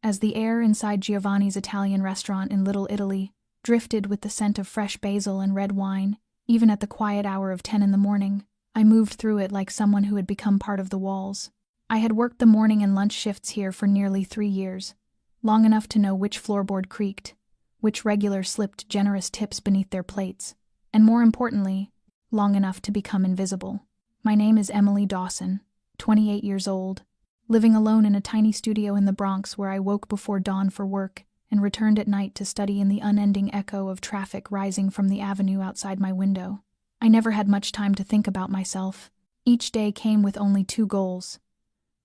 As the air inside Giovanni's Italian restaurant in Little Italy drifted with the scent of fresh basil and red wine, even at the quiet hour of 10 in the morning, I moved through it like someone who had become part of the walls. I had worked the morning and lunch shifts here for nearly 3 years, long enough to know which floorboard creaked, which regular slipped generous tips beneath their plates, and more importantly, long enough to become invisible. My name is Emily Dawson, 28 years old, living alone in a tiny studio in the Bronx where I woke before dawn for work and returned at night to study in the unending echo of traffic rising from the avenue outside my window. I never had much time to think about myself. Each day came with only 2 goals: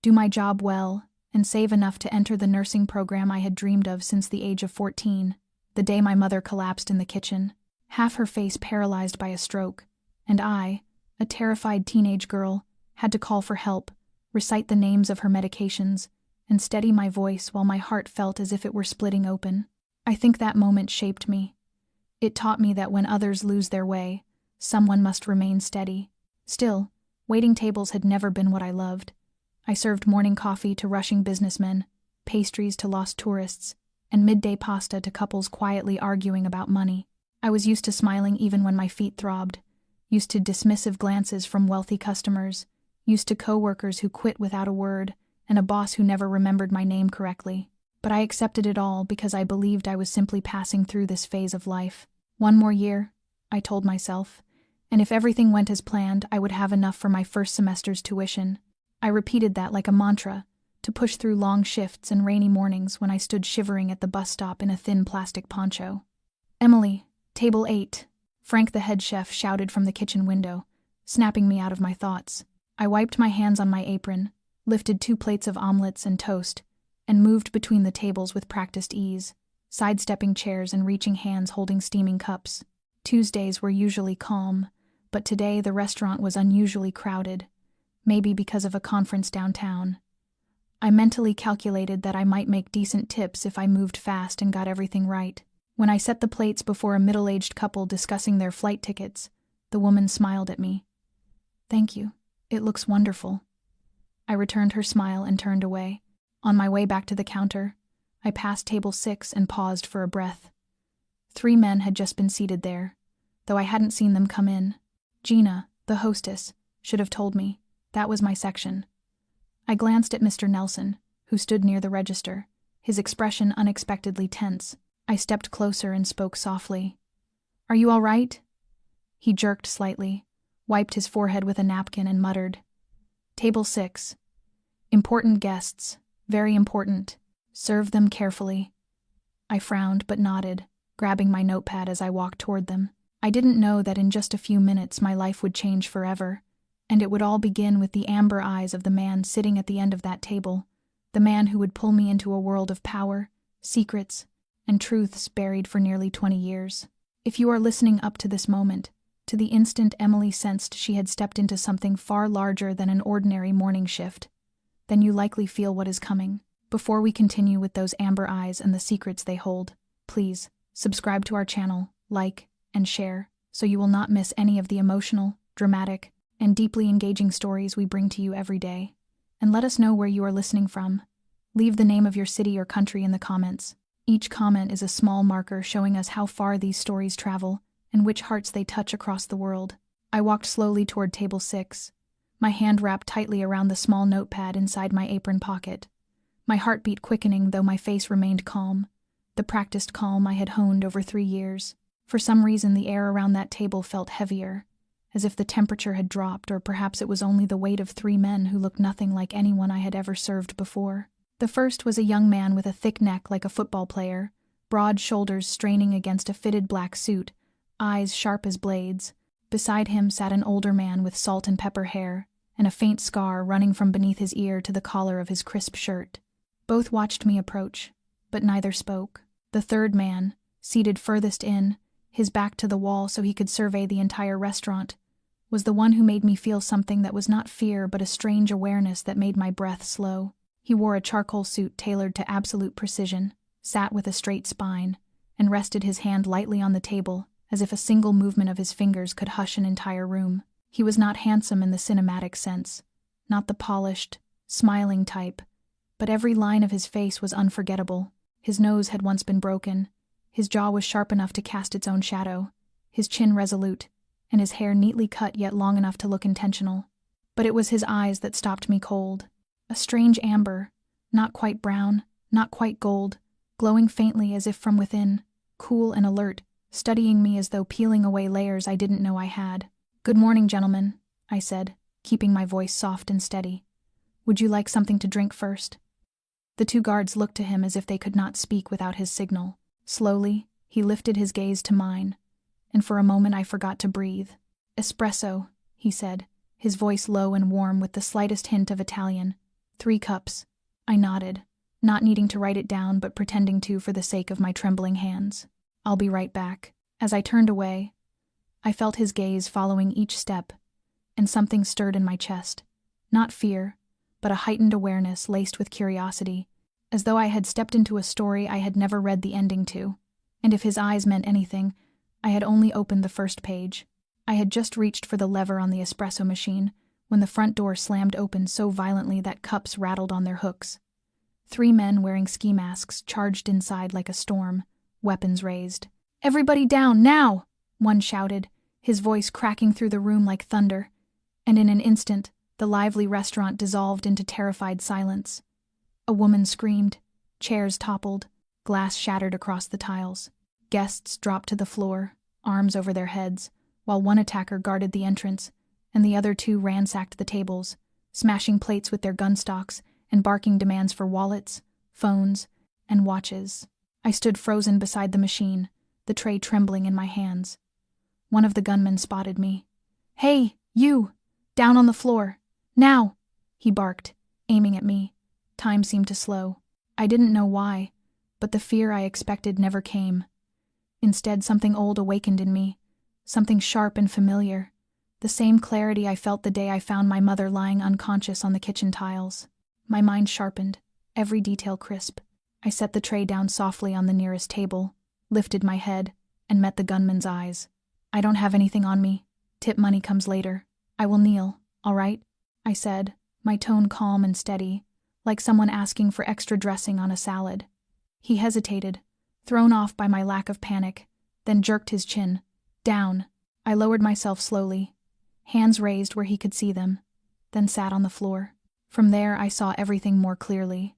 do my job well and save enough to enter the nursing program I had dreamed of since the age of 14, the day my mother collapsed in the kitchen, half her face paralyzed by a stroke, and I, a terrified teenage girl, had to call for help, recite the names of her medications, and steady my voice while my heart felt as if it were splitting open. I think that moment shaped me. It taught me that when others lose their way, someone must remain steady. Still, waiting tables had never been what I loved. I served morning coffee to rushing businessmen, pastries to lost tourists, and midday pasta to couples quietly arguing about money. I was used to smiling even when my feet throbbed, used to dismissive glances from wealthy customers, used to coworkers who quit without a word, and a boss who never remembered my name correctly. But I accepted it all because I believed I was simply passing through this phase of life. 1 more year, I told myself, and if everything went as planned, I would have enough for my first semester's tuition. I repeated that like a mantra, to push through long shifts and rainy mornings when I stood shivering at the bus stop in a thin plastic poncho. "Emily, table 8, Frank the head chef shouted from the kitchen window, snapping me out of my thoughts. I wiped my hands on my apron, lifted 2 plates of omelets and toast, and moved between the tables with practiced ease, sidestepping chairs and reaching hands holding steaming cups. Tuesdays were usually calm, but today the restaurant was unusually crowded, maybe because of a conference downtown. I mentally calculated that I might make decent tips if I moved fast and got everything right. When I set the plates before a middle-aged couple discussing their flight tickets, the woman smiled at me. "Thank you. It looks wonderful." I returned her smile and turned away. On my way back to the counter, I passed table 6 and paused for a breath. 3 men had just been seated there, though I hadn't seen them come in. Gina, the hostess, should have told me. That was my section. I glanced at Mr. Nelson, who stood near the register, his expression unexpectedly tense. I stepped closer and spoke softly. "Are you all right?" He jerked slightly, wiped his forehead with a napkin and muttered, "Table 6. Important guests, very important. Serve them carefully." I frowned but nodded, grabbing my notepad as I walked toward them. I didn't know that in just a few minutes my life would change forever, and it would all begin with the amber eyes of the man sitting at the end of that table, the man who would pull me into a world of power, secrets, and truths buried for nearly 20 years. If you are listening up to this moment, to the instant Emily sensed she had stepped into something far larger than an ordinary morning shift, then you likely feel what is coming. Before we continue with those amber eyes and the secrets they hold, please subscribe to our channel, like, and share, so you will not miss any of the emotional, dramatic, and deeply engaging stories we bring to you every day. And let us know where you are listening from. Leave the name of your city or country in the comments. Each comment is a small marker showing us how far these stories travel and which hearts they touch across the world. I walked slowly toward table 6, my hand wrapped tightly around the small notepad inside my apron pocket. My heartbeat quickening, though my face remained calm, the practiced calm I had honed over 3 years. For some reason, the air around that table felt heavier, as if the temperature had dropped, or perhaps it was only the weight of 3 men who looked nothing like anyone I had ever served before. The first was a young man with a thick neck like a football player, broad shoulders straining against a fitted black suit, eyes sharp as blades. Beside him sat an older man with salt and pepper hair, and a faint scar running from beneath his ear to the collar of his crisp shirt. Both watched me approach, but neither spoke. The third man, seated furthest in, his back to the wall so he could survey the entire restaurant, was the one who made me feel something that was not fear but a strange awareness that made my breath slow. He wore a charcoal suit tailored to absolute precision, sat with a straight spine, and rested his hand lightly on the table, as if a single movement of his fingers could hush an entire room. He was not handsome in the cinematic sense, not the polished, smiling type, but every line of his face was unforgettable. His nose had once been broken. His jaw was sharp enough to cast its own shadow, his chin resolute, and his hair neatly cut yet long enough to look intentional. But it was his eyes that stopped me cold. A strange amber, not quite brown, not quite gold, glowing faintly as if from within, cool and alert, studying me as though peeling away layers I didn't know I had. "Good morning, gentlemen," I said, keeping my voice soft and steady. "Would you like something to drink first?" The two guards looked to him as if they could not speak without his signal. Slowly, he lifted his gaze to mine, and for a moment I forgot to breathe. "Espresso," he said, his voice low and warm with the slightest hint of Italian. "3 cups." I nodded, not needing to write it down but pretending to for the sake of my trembling hands. "I'll be right back." As I turned away, I felt his gaze following each step, and something stirred in my chest. Not fear, but a heightened awareness laced with curiosity, as though I had stepped into a story I had never read the ending to. And if his eyes meant anything, I had only opened the first page. I had just reached for the lever on the espresso machine when the front door slammed open so violently that cups rattled on their hooks. 3 men wearing ski masks charged inside like a storm, weapons raised. "Everybody down, now!" one shouted, his voice cracking through the room like thunder, and in an instant, the lively restaurant dissolved into terrified silence. A woman screamed, chairs toppled, glass shattered across the tiles. Guests dropped to the floor, arms over their heads, while one attacker guarded the entrance, and the other 2 ransacked the tables, smashing plates with their gun stocks and barking demands for wallets, phones, and watches. I stood frozen beside the machine, the tray trembling in my hands. One of the gunmen spotted me. "Hey, you! Down on the floor! Now!" he barked, aiming at me. Time seemed to slow. I didn't know why, but the fear I expected never came. Instead, something old awakened in me, something sharp and familiar, the same clarity I felt the day I found my mother lying unconscious on the kitchen tiles. My mind sharpened, every detail crisp. I set the tray down softly on the nearest table, lifted my head, and met the gunman's eyes. "I don't have anything on me. Tip money comes later. I will kneel, all right?" I said, my tone calm and steady, like someone asking for extra dressing on a salad. He hesitated, thrown off by my lack of panic, then jerked his chin. "Down." I lowered myself slowly, hands raised where he could see them, then sat on the floor. From there I saw everything more clearly.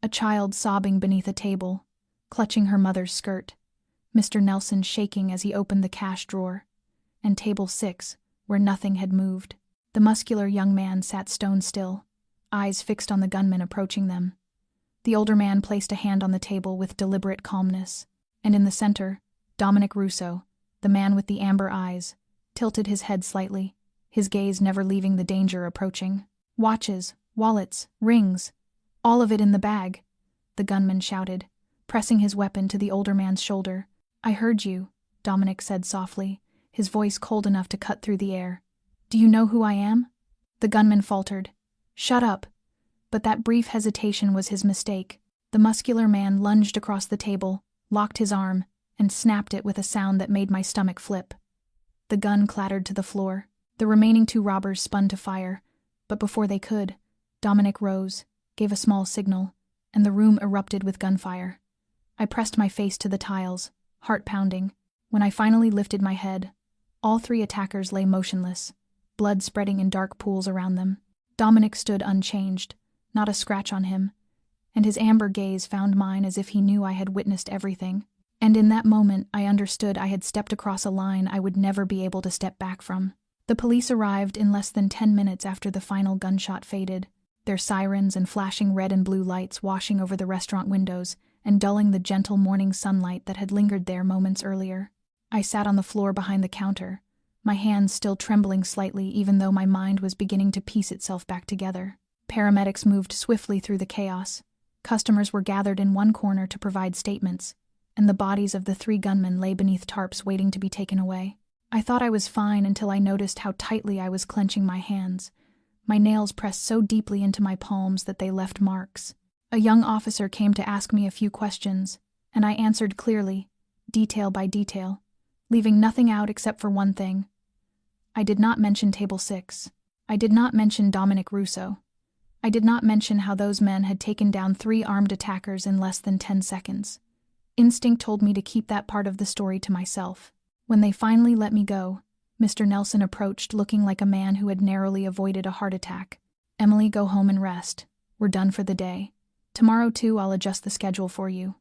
A child sobbing beneath a table, clutching her mother's skirt, Mr. Nelson shaking as he opened the cash drawer, and table 6, where nothing had moved. The muscular young man sat stone still, eyes fixed on the gunman approaching them. The older man placed a hand on the table with deliberate calmness, and in the center, Dominic Russo, the man with the amber eyes, tilted his head slightly, his gaze never leaving the danger approaching. "Watches, wallets, rings, all of it in the bag," the gunman shouted, pressing his weapon to the older man's shoulder. "I heard you," Dominic said softly, his voice cold enough to cut through the air. "Do you know who I am?" The gunman faltered. "Shut up." But that brief hesitation was his mistake. The muscular man lunged across the table, locked his arm, and snapped it with a sound that made my stomach flip. The gun clattered to the floor. The remaining 2 robbers spun to fire, but before they could, Dominic rose, gave a small signal, and the room erupted with gunfire. I pressed my face to the tiles, heart pounding. When I finally lifted my head, all 3 attackers lay motionless, blood spreading in dark pools around them. Dominic stood unchanged, not a scratch on him, and his amber gaze found mine as if he knew I had witnessed everything. And in that moment, I understood I had stepped across a line I would never be able to step back from. The police arrived in less than 10 minutes after the final gunshot faded, their sirens and flashing red and blue lights washing over the restaurant windows and dulling the gentle morning sunlight that had lingered there moments earlier. I sat on the floor behind the counter, my hands still trembling slightly even though my mind was beginning to piece itself back together. Paramedics moved swiftly through the chaos. Customers were gathered in one corner to provide statements, and the bodies of the 3 gunmen lay beneath tarps waiting to be taken away. I thought I was fine until I noticed how tightly I was clenching my hands, my nails pressed so deeply into my palms that they left marks. A young officer came to ask me a few questions, and I answered clearly, detail by detail, leaving nothing out except for one thing. I did not mention Table 6. I did not mention Dominic Russo. I did not mention how those men had taken down 3 armed attackers in less than 10 seconds. Instinct told me to keep that part of the story to myself. When they finally let me go, Mr. Nelson approached looking like a man who had narrowly avoided a heart attack. "Emily, go home and rest. We're done for the day. Tomorrow, too, I'll adjust the schedule for you."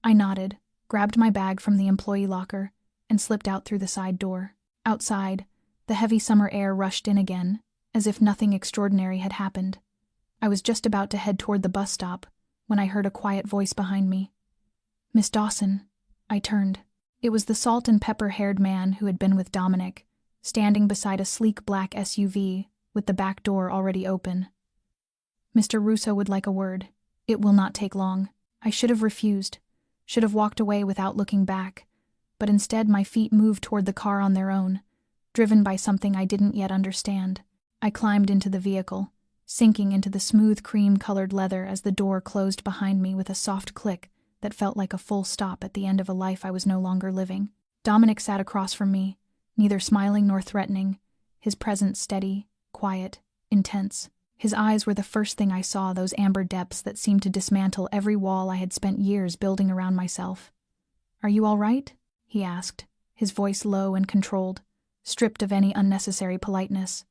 I nodded, grabbed my bag from the employee locker, and slipped out through the side door. Outside, the heavy summer air rushed in again, as if nothing extraordinary had happened. I was just about to head toward the bus stop when I heard a quiet voice behind me. "Miss Dawson." I turned. It was the salt and pepper-haired man who had been with Dominic, standing beside a sleek black SUV with the back door already open. "Mr. Russo would like a word. It will not take long." I should have refused, should have walked away without looking back, but instead my feet moved toward the car on their own, driven by something I didn't yet understand. I climbed into the vehicle, sinking into the smooth cream-colored leather as the door closed behind me with a soft click that felt like a full stop at the end of a life I was no longer living. Dominic sat across from me, neither smiling nor threatening, his presence steady, quiet, intense. His eyes were the first thing I saw, those amber depths that seemed to dismantle every wall I had spent years building around myself. "Are you all right?" he asked, his voice low and controlled, stripped of any unnecessary politeness.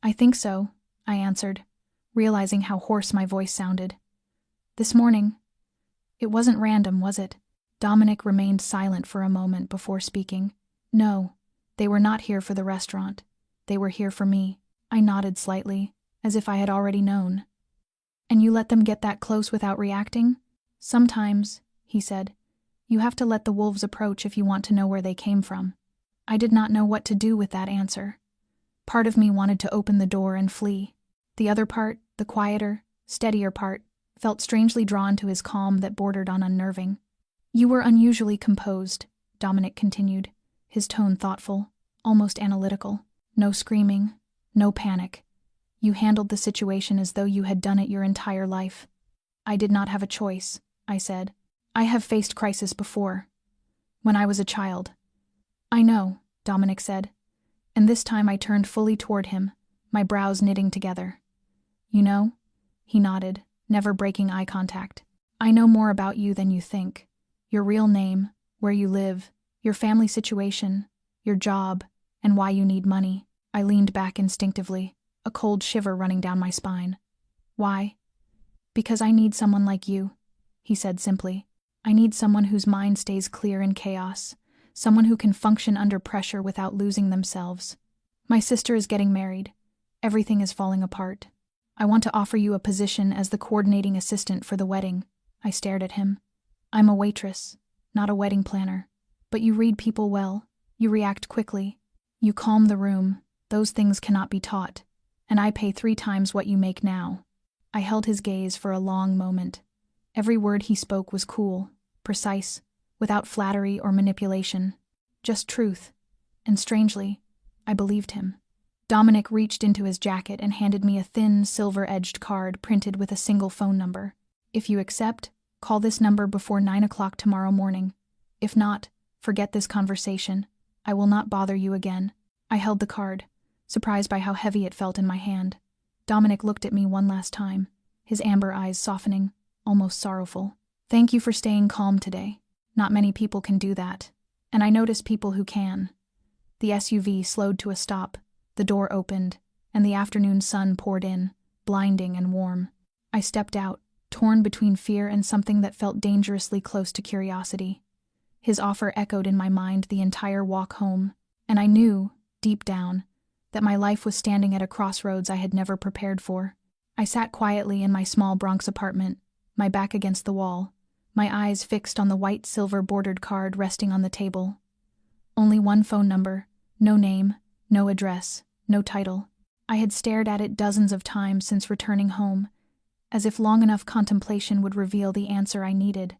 "I think so," I answered, realizing how hoarse my voice sounded. "This morning. It wasn't random, was it?" Dominic remained silent for a moment before speaking. "No, they were not here for the restaurant. They were here for me." I nodded slightly, as if I had already known. "And you let them get that close without reacting?" "Sometimes," he said. "You have to let the wolves approach if you want to know where they came from." I did not know what to do with that answer. Part of me wanted to open the door and flee. The other part, the quieter, steadier part, felt strangely drawn to his calm that bordered on unnerving. "You were unusually composed," Dominic continued, his tone thoughtful, almost analytical. "No screaming, no panic. You handled the situation as though you had done it your entire life." "I did not have a choice," I said. "I have faced crisis before. When I was a child." "I know," Dominic said, and this time I turned fully toward him, my brows knitting together. "You know?" He nodded, never breaking eye contact. "I know more about you than you think. Your real name, where you live, your family situation, your job, and why you need money." I leaned back instinctively, a cold shiver running down my spine. "Why?" "Because I need someone like you," he said simply. "I need someone whose mind stays clear in chaos, someone who can function under pressure without losing themselves. My sister is getting married. Everything is falling apart. I want to offer you a position as the coordinating assistant for the wedding." I stared at him. "I'm a waitress, not a wedding planner. But you read people well. You react quickly. You calm the room. Those things cannot be taught. And I pay 3 times what you make now." I held his gaze for a long moment. Every word he spoke was cool, precise, without flattery or manipulation. Just truth. And strangely, I believed him. Dominic reached into his jacket and handed me a thin, silver-edged card printed with a single phone number. "If you accept, call this number before 9 o'clock tomorrow morning. If not, forget this conversation. I will not bother you again." I held the card, surprised by how heavy it felt in my hand. Dominic looked at me one last time, his amber eyes softening, almost sorrowful. "Thank you for staying calm today. Not many people can do that, and I notice people who can." The SUV slowed to a stop, the door opened, and the afternoon sun poured in, blinding and warm. I stepped out, torn between fear and something that felt dangerously close to curiosity. His offer echoed in my mind the entire walk home, and I knew, deep down, that my life was standing at a crossroads I had never prepared for. I sat quietly in my small Bronx apartment, my back against the wall, my eyes fixed on the white silver-bordered card resting on the table. Only one phone number, no name, no address, no title. I had stared at it dozens of times since returning home, as if long enough contemplation would reveal the answer I needed.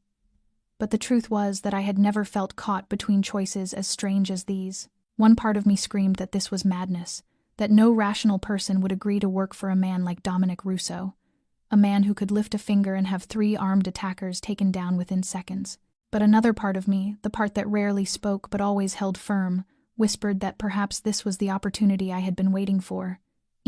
But the truth was that I had never felt caught between choices as strange as these. One part of me screamed that this was madness, that no rational person would agree to work for a man like Dominic Russo, a man who could lift a finger and have 3 armed attackers taken down within seconds. But another part of me, the part that rarely spoke but always held firm, whispered that perhaps this was the opportunity I had been waiting for,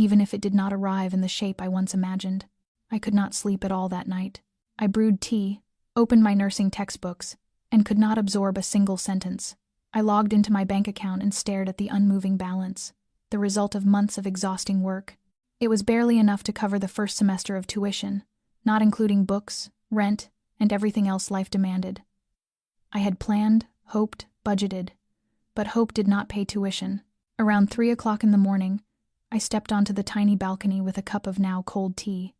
even if it did not arrive in the shape I once imagined. I could not sleep at all that night. I brewed tea, opened my nursing textbooks, and could not absorb a single sentence. I logged into my bank account and stared at the unmoving balance, the result of months of exhausting work. It was barely enough to cover the first semester of tuition, not including books, rent, and everything else life demanded. I had planned, hoped, budgeted, but hope did not pay tuition. Around 3 o'clock in the morning, I stepped onto the tiny balcony with a cup of now cold tea,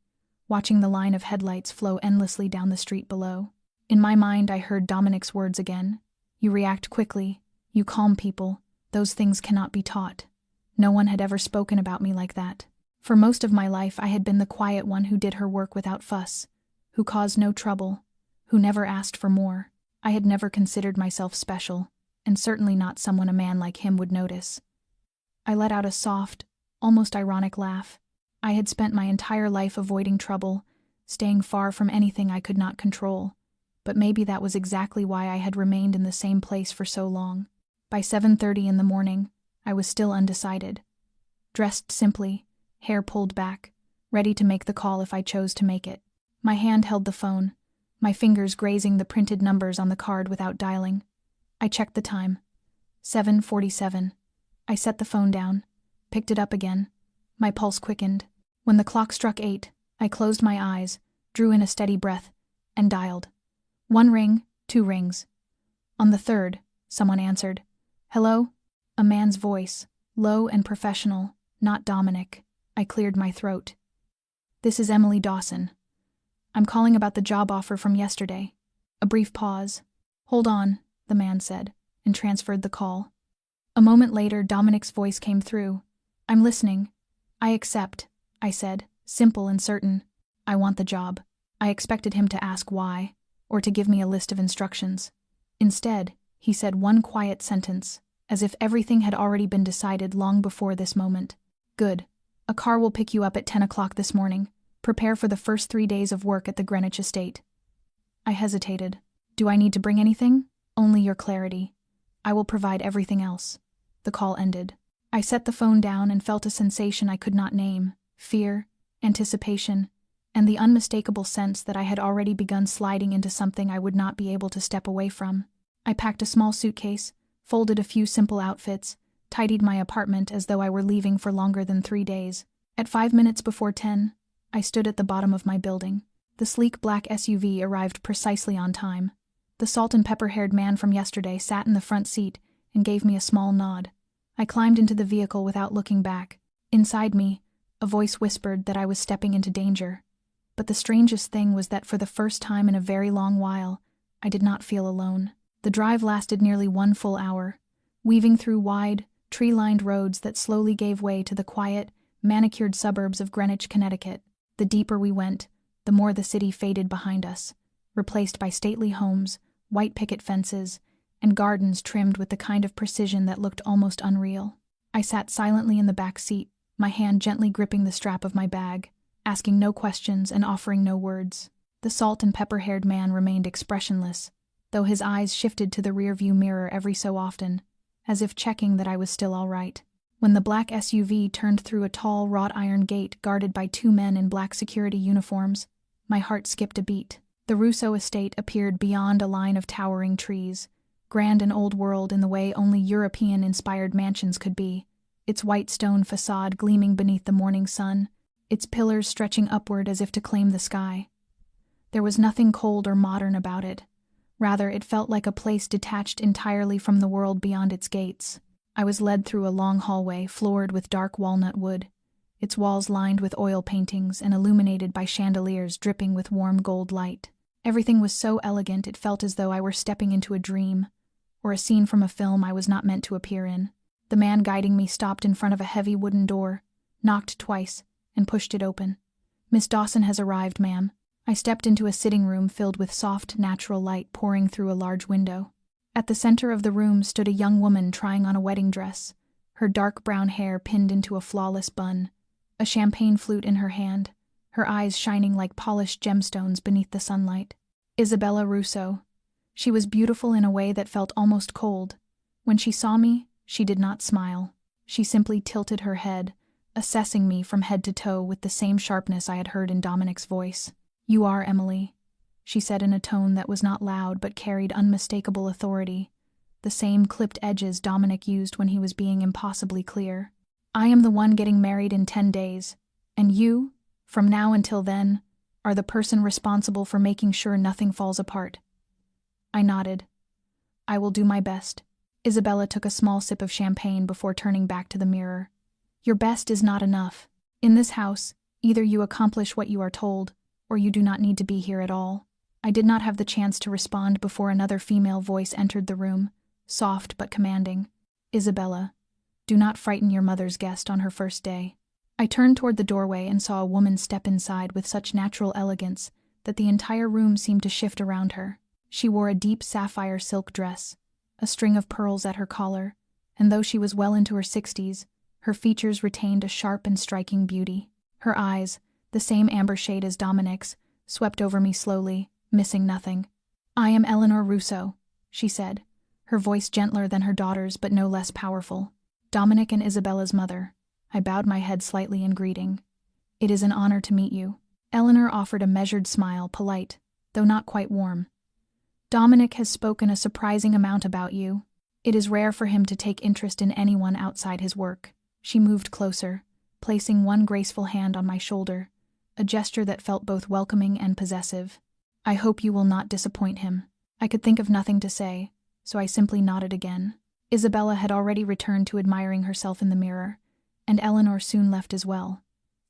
watching the line of headlights flow endlessly down the street below. In my mind, I heard Dominic's words again. You react quickly, you calm people, those things cannot be taught. No one had ever spoken about me like that. For most of my life, I had been the quiet one who did her work without fuss, who caused no trouble, who never asked for more. I had never considered myself special, and certainly not someone a man like him would notice. I let out a soft, almost ironic laugh. I had spent my entire life avoiding trouble, staying far from anything I could not control, but maybe that was exactly why I had remained in the same place for so long. By 7:30 in the morning, I was still undecided. Dressed simply, hair pulled back, ready to make the call if I chose to make it. My hand held the phone, my fingers grazing the printed numbers on the card without dialing. I checked the time. 7:47. I set the phone down, picked it up again. My pulse quickened. When the clock struck 8, I closed my eyes, drew in a steady breath, and dialed. 1 ring, 2 rings. On the third, someone answered. Hello? A man's voice, low and professional, not Dominic. I cleared my throat. This is Emily Dawson. I'm calling about the job offer from yesterday. A brief pause. Hold on, the man said, and transferred the call. A moment later, Dominic's voice came through. I'm listening. I accept, I said, simple and certain. I want the job. I expected him to ask why, or to give me a list of instructions. Instead, he said one quiet sentence, as if everything had already been decided long before this moment. Good. A car will pick you up at 10 o'clock this morning. Prepare for the first 3 days of work at the Greenwich estate. I hesitated. Do I need to bring anything? Only your clarity. I will provide everything else. The call ended. I set the phone down and felt a sensation I could not name, fear, anticipation, and the unmistakable sense that I had already begun sliding into something I would not be able to step away from. I packed a small suitcase, folded a few simple outfits, tidied my apartment as though I were leaving for longer than 3 days. At 5 minutes before 10, I stood at the bottom of my building. The sleek black SUV arrived precisely on time. The salt and pepper-haired man from yesterday sat in the front seat and gave me a small nod. I climbed into the vehicle without looking back. Inside me, a voice whispered that I was stepping into danger. But the strangest thing was that for the first time in a very long while, I did not feel alone. The drive lasted nearly 1 full hour, weaving through wide, tree-lined roads that slowly gave way to the quiet, manicured suburbs of Greenwich, Connecticut. The deeper we went, the more the city faded behind us, replaced by stately homes, white picket fences, and gardens trimmed with the kind of precision that looked almost unreal. I sat silently in the back seat, my hand gently gripping the strap of my bag, asking no questions and offering no words. The salt and pepper-haired man remained expressionless, though his eyes shifted to the rearview mirror every so often, as if checking that I was still all right. When the black SUV turned through a tall wrought iron gate guarded by 2 men in black security uniforms, my heart skipped a beat. The Russo estate appeared beyond a line of towering trees, grand and old world in the way only European-inspired mansions could be, its white stone facade gleaming beneath the morning sun, its pillars stretching upward as if to claim the sky. There was nothing cold or modern about it. Rather, it felt like a place detached entirely from the world beyond its gates. I was led through a long hallway floored with dark walnut wood, its walls lined with oil paintings and illuminated by chandeliers dripping with warm gold light. Everything was so elegant it felt as though I were stepping into a dream, or a scene from a film I was not meant to appear in. The man guiding me stopped in front of a heavy wooden door, knocked twice, and pushed it open. Miss Dawson has arrived, ma'am. I stepped into a sitting room filled with soft, natural light pouring through a large window. At the center of the room stood a young woman trying on a wedding dress, her dark brown hair pinned into a flawless bun, a champagne flute in her hand, her eyes shining like polished gemstones beneath the sunlight. Isabella Russo. She was beautiful in a way that felt almost cold. When she saw me, she did not smile. She simply tilted her head, assessing me from head to toe with the same sharpness I had heard in Dominic's voice. "You are Emily," she said in a tone that was not loud but carried unmistakable authority, the same clipped edges Dominic used when he was being impossibly clear. "I am the one getting married in 10 days, and you, from now until then, are the person responsible for making sure nothing falls apart." I nodded. "I will do my best." Isabella took a small sip of champagne before turning back to the mirror. "Your best is not enough. In this house, either you accomplish what you are told, or you do not need to be here at all." I did not have the chance to respond before another female voice entered the room, soft but commanding. "Isabella, do not frighten your mother's guest on her first day." I turned toward the doorway and saw a woman step inside with such natural elegance that the entire room seemed to shift around her. She wore a deep sapphire silk dress, a string of pearls at her collar, and though she was well into her 60s, her features retained a sharp and striking beauty. Her eyes, the same amber shade as Dominic's, swept over me slowly, missing nothing. "I am Eleanor Russo," she said, her voice gentler than her daughter's but no less powerful. "Dominic and Isabella's mother." I bowed my head slightly in greeting. "It is an honor to meet you." Eleanor offered a measured smile, polite, though not quite warm. "Dominic has spoken a surprising amount about you. It is rare for him to take interest in anyone outside his work." She moved closer, placing one graceful hand on my shoulder, a gesture that felt both welcoming and possessive. "I hope you will not disappoint him." I could think of nothing to say, so I simply nodded again. Isabella had already returned to admiring herself in the mirror, and Eleanor soon left as well,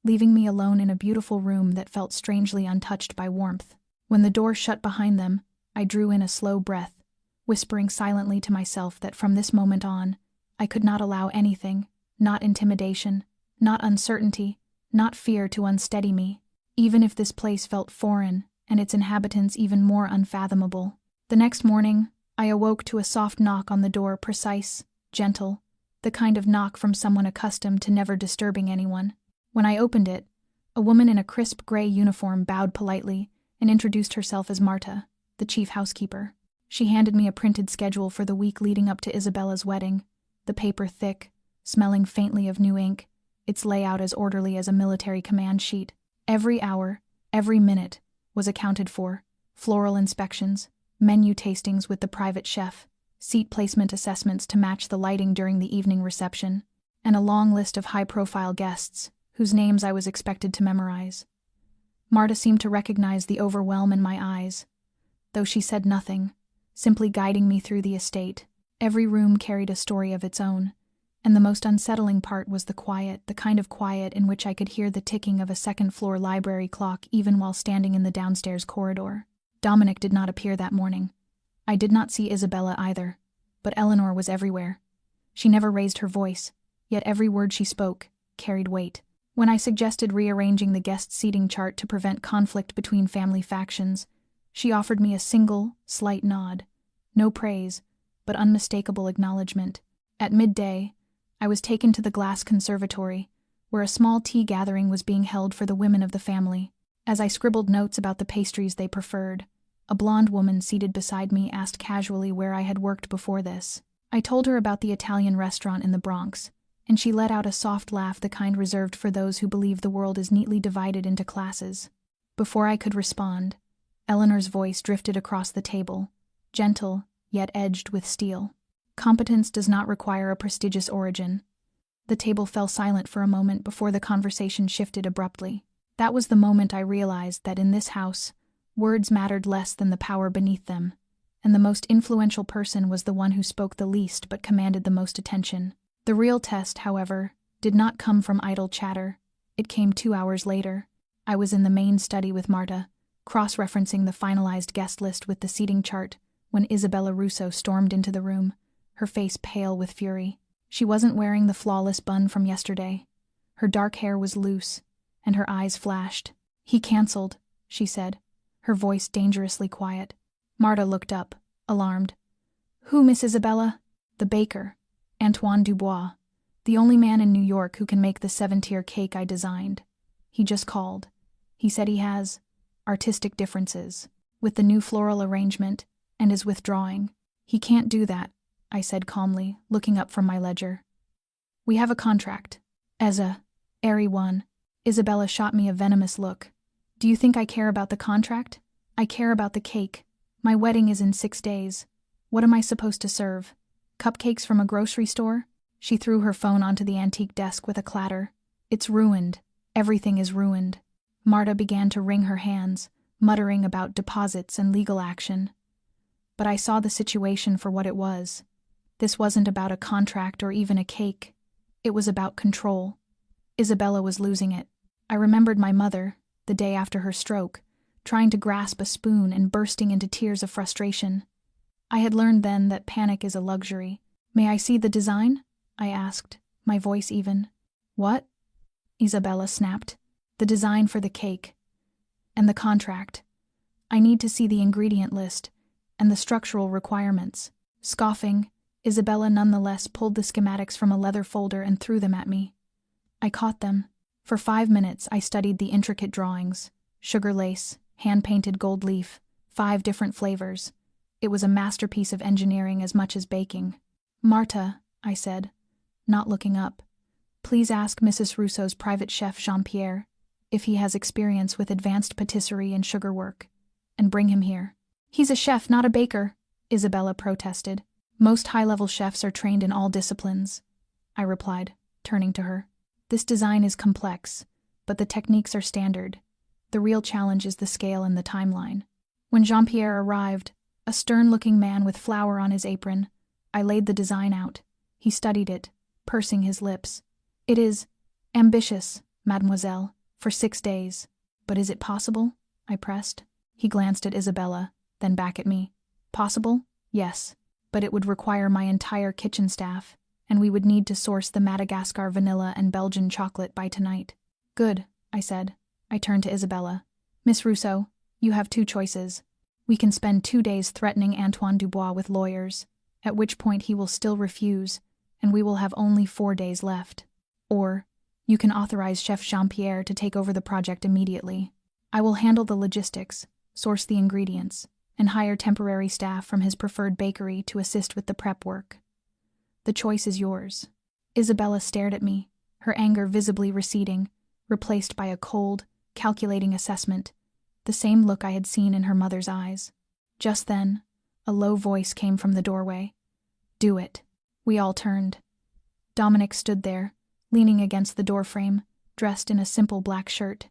leaving me alone in a beautiful room that felt strangely untouched by warmth. When the door shut behind them, I drew in a slow breath, whispering silently to myself that from this moment on, I could not allow anything, not intimidation, not uncertainty, not fear to unsteady me, even if this place felt foreign and its inhabitants even more unfathomable. The next morning, I awoke to a soft knock on the door, precise, gentle, the kind of knock from someone accustomed to never disturbing anyone. When I opened it, a woman in a crisp gray uniform bowed politely and introduced herself as Marta, the chief housekeeper. She handed me a printed schedule for the week leading up to Isabella's wedding, the paper thick, smelling faintly of new ink, its layout as orderly as a military command sheet. Every hour, every minute, was accounted for: floral inspections, menu tastings with the private chef, seat placement assessments to match the lighting during the evening reception, and a long list of high-profile guests, whose names I was expected to memorize. Marta seemed to recognize the overwhelm in my eyes, though she said nothing, simply guiding me through the estate. Every room carried a story of its own, and the most unsettling part was the quiet, the kind of quiet in which I could hear the ticking of a second-floor library clock even while standing in the downstairs corridor. Dominic did not appear that morning. I did not see Isabella either, but Eleanor was everywhere. She never raised her voice, yet every word she spoke carried weight. When I suggested rearranging the guest seating chart to prevent conflict between family factions, she offered me a single, slight nod. No praise, but unmistakable acknowledgement. At midday, I was taken to the glass conservatory, where a small tea gathering was being held for the women of the family. As I scribbled notes about the pastries they preferred, a blonde woman seated beside me asked casually where I had worked before this. I told her about the Italian restaurant in the Bronx, and she let out a soft laugh, the kind reserved for those who believe the world is neatly divided into classes. Before I could respond, Eleanor's voice drifted across the table, gentle, yet edged with steel. "Competence does not require a prestigious origin." The table fell silent for a moment before the conversation shifted abruptly. That was the moment I realized that in this house, words mattered less than the power beneath them, and the most influential person was the one who spoke the least but commanded the most attention. The real test, however, did not come from idle chatter. It came 2 hours later. I was in the main study with Marta, cross-referencing the finalized guest list with the seating chart, when Isabella Russo stormed into the room, her face pale with fury. She wasn't wearing the flawless bun from yesterday. Her dark hair was loose, and her eyes flashed. "He canceled," she said, her voice dangerously quiet. Marta looked up, alarmed. "Who, Miss Isabella?" "The baker, Antoine Dubois, the only man in New York who can make the 7-tier cake I designed. He just called. He said he has artistic differences with the new floral arrangement and is withdrawing." "He can't do that," I said calmly, looking up from my ledger. "We have a contract." "As a Airy one. Isabella shot me a venomous look. Do you think I care about the contract? I care about the cake. My wedding is in 6 days. What am I supposed to serve? Cupcakes from a grocery store? She threw her phone onto the antique desk with a clatter. It's ruined. Everything is ruined. Marta began to wring her hands, muttering about deposits and legal action. But I saw the situation for what it was. This wasn't about a contract or even a cake. It was about control. Isabella was losing it. I remembered my mother, the day after her stroke, trying to grasp a spoon and bursting into tears of frustration. I had learned then that panic is a luxury. May I see the design? I asked, my voice even. What? Isabella snapped. The design for the cake. And the contract. I need to see the ingredient list and the structural requirements. Scoffing, Isabella nonetheless pulled the schematics from a leather folder and threw them at me. I caught them. For 5 minutes I studied the intricate drawings. Sugar lace, hand-painted gold leaf, 5 different flavors. It was a masterpiece of engineering as much as baking. Marta, I said, not looking up, please ask Mrs. Rousseau's private chef Jean-Pierre if he has experience with advanced patisserie and sugar work, and bring him here. He's a chef, not a baker, Isabella protested. Most high-level chefs are trained in all disciplines, I replied, turning to her. This design is complex, but the techniques are standard. The real challenge is the scale and the timeline. When Jean-Pierre arrived, a stern-looking man with flour on his apron, I laid the design out. He studied it, pursing his lips. It is ambitious, mademoiselle, for 6 days. But is it possible? I pressed. He glanced at Isabella, then back at me. Possible? Yes. But it would require my entire kitchen staff, and we would need to source the Madagascar vanilla and Belgian chocolate by tonight. Good, I said. I turned to Isabella. Miss Rousseau, you have 2 choices. We can spend 2 days threatening Antoine Dubois with lawyers, at which point he will still refuse, and we will have only 4 days left. Or, you can authorize Chef Jean-Pierre to take over the project immediately. I will handle the logistics, source the ingredients, and hire temporary staff from his preferred bakery to assist with the prep work. The choice is yours. Isabella stared at me, her anger visibly receding, replaced by a cold, calculating assessment, the same look I had seen in her mother's eyes. Just then, a low voice came from the doorway. Do it. We all turned. Dominic stood there, leaning against the doorframe, dressed in a simple black shirt.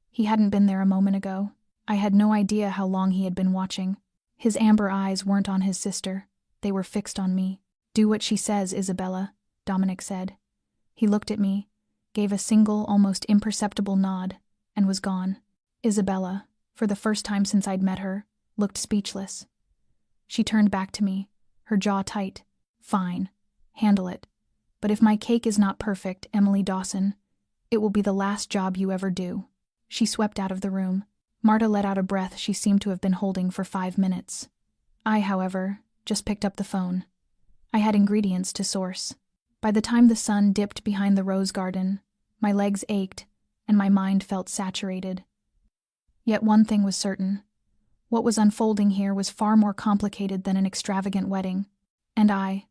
He hadn't been there a moment ago. I had no idea how long he had been watching. His amber eyes weren't on his sister. They were fixed on me. Do what she says, Isabella, Dominic said. He looked at me, gave a single, almost imperceptible nod, and was gone. Isabella, for the first time since I'd met her, looked speechless. She turned back to me, her jaw tight. Fine. Handle it. But if my cake is not perfect, Emily Dawson, it will be the last job you ever do. She swept out of the room. Marta let out a breath she seemed to have been holding for 5 minutes. I, however, just picked up the phone. I had ingredients to source. By the time the sun dipped behind the rose garden, my legs ached and my mind felt saturated. Yet one thing was certain. What was unfolding here was far more complicated than an extravagant wedding, and I,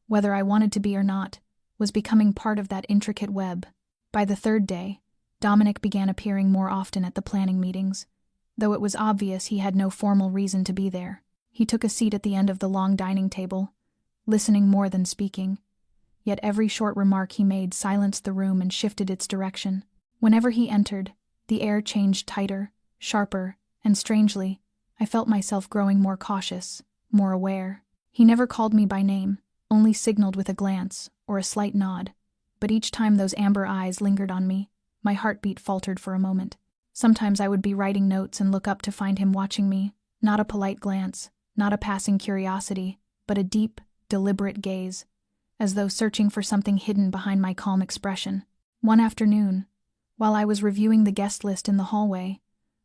whether I wanted to be or not, was becoming part of that intricate web. By the 3rd day, Dominic began appearing more often at the planning meetings, though it was obvious he had no formal reason to be there. He took a seat at the end of the long dining table, listening more than speaking. Yet every short remark he made silenced the room and shifted its direction. Whenever he entered, the air changed tighter, sharper, and strangely, I felt myself growing more cautious, more aware. He never called me by name, only signaled with a glance or a slight nod, but each time those amber eyes lingered on me, my heartbeat faltered for a moment. Sometimes I would be writing notes and look up to find him watching me, not a polite glance, not a passing curiosity, but a deep, deliberate gaze, as though searching for something hidden behind my calm expression. One afternoon, while I was reviewing the guest list in the hallway,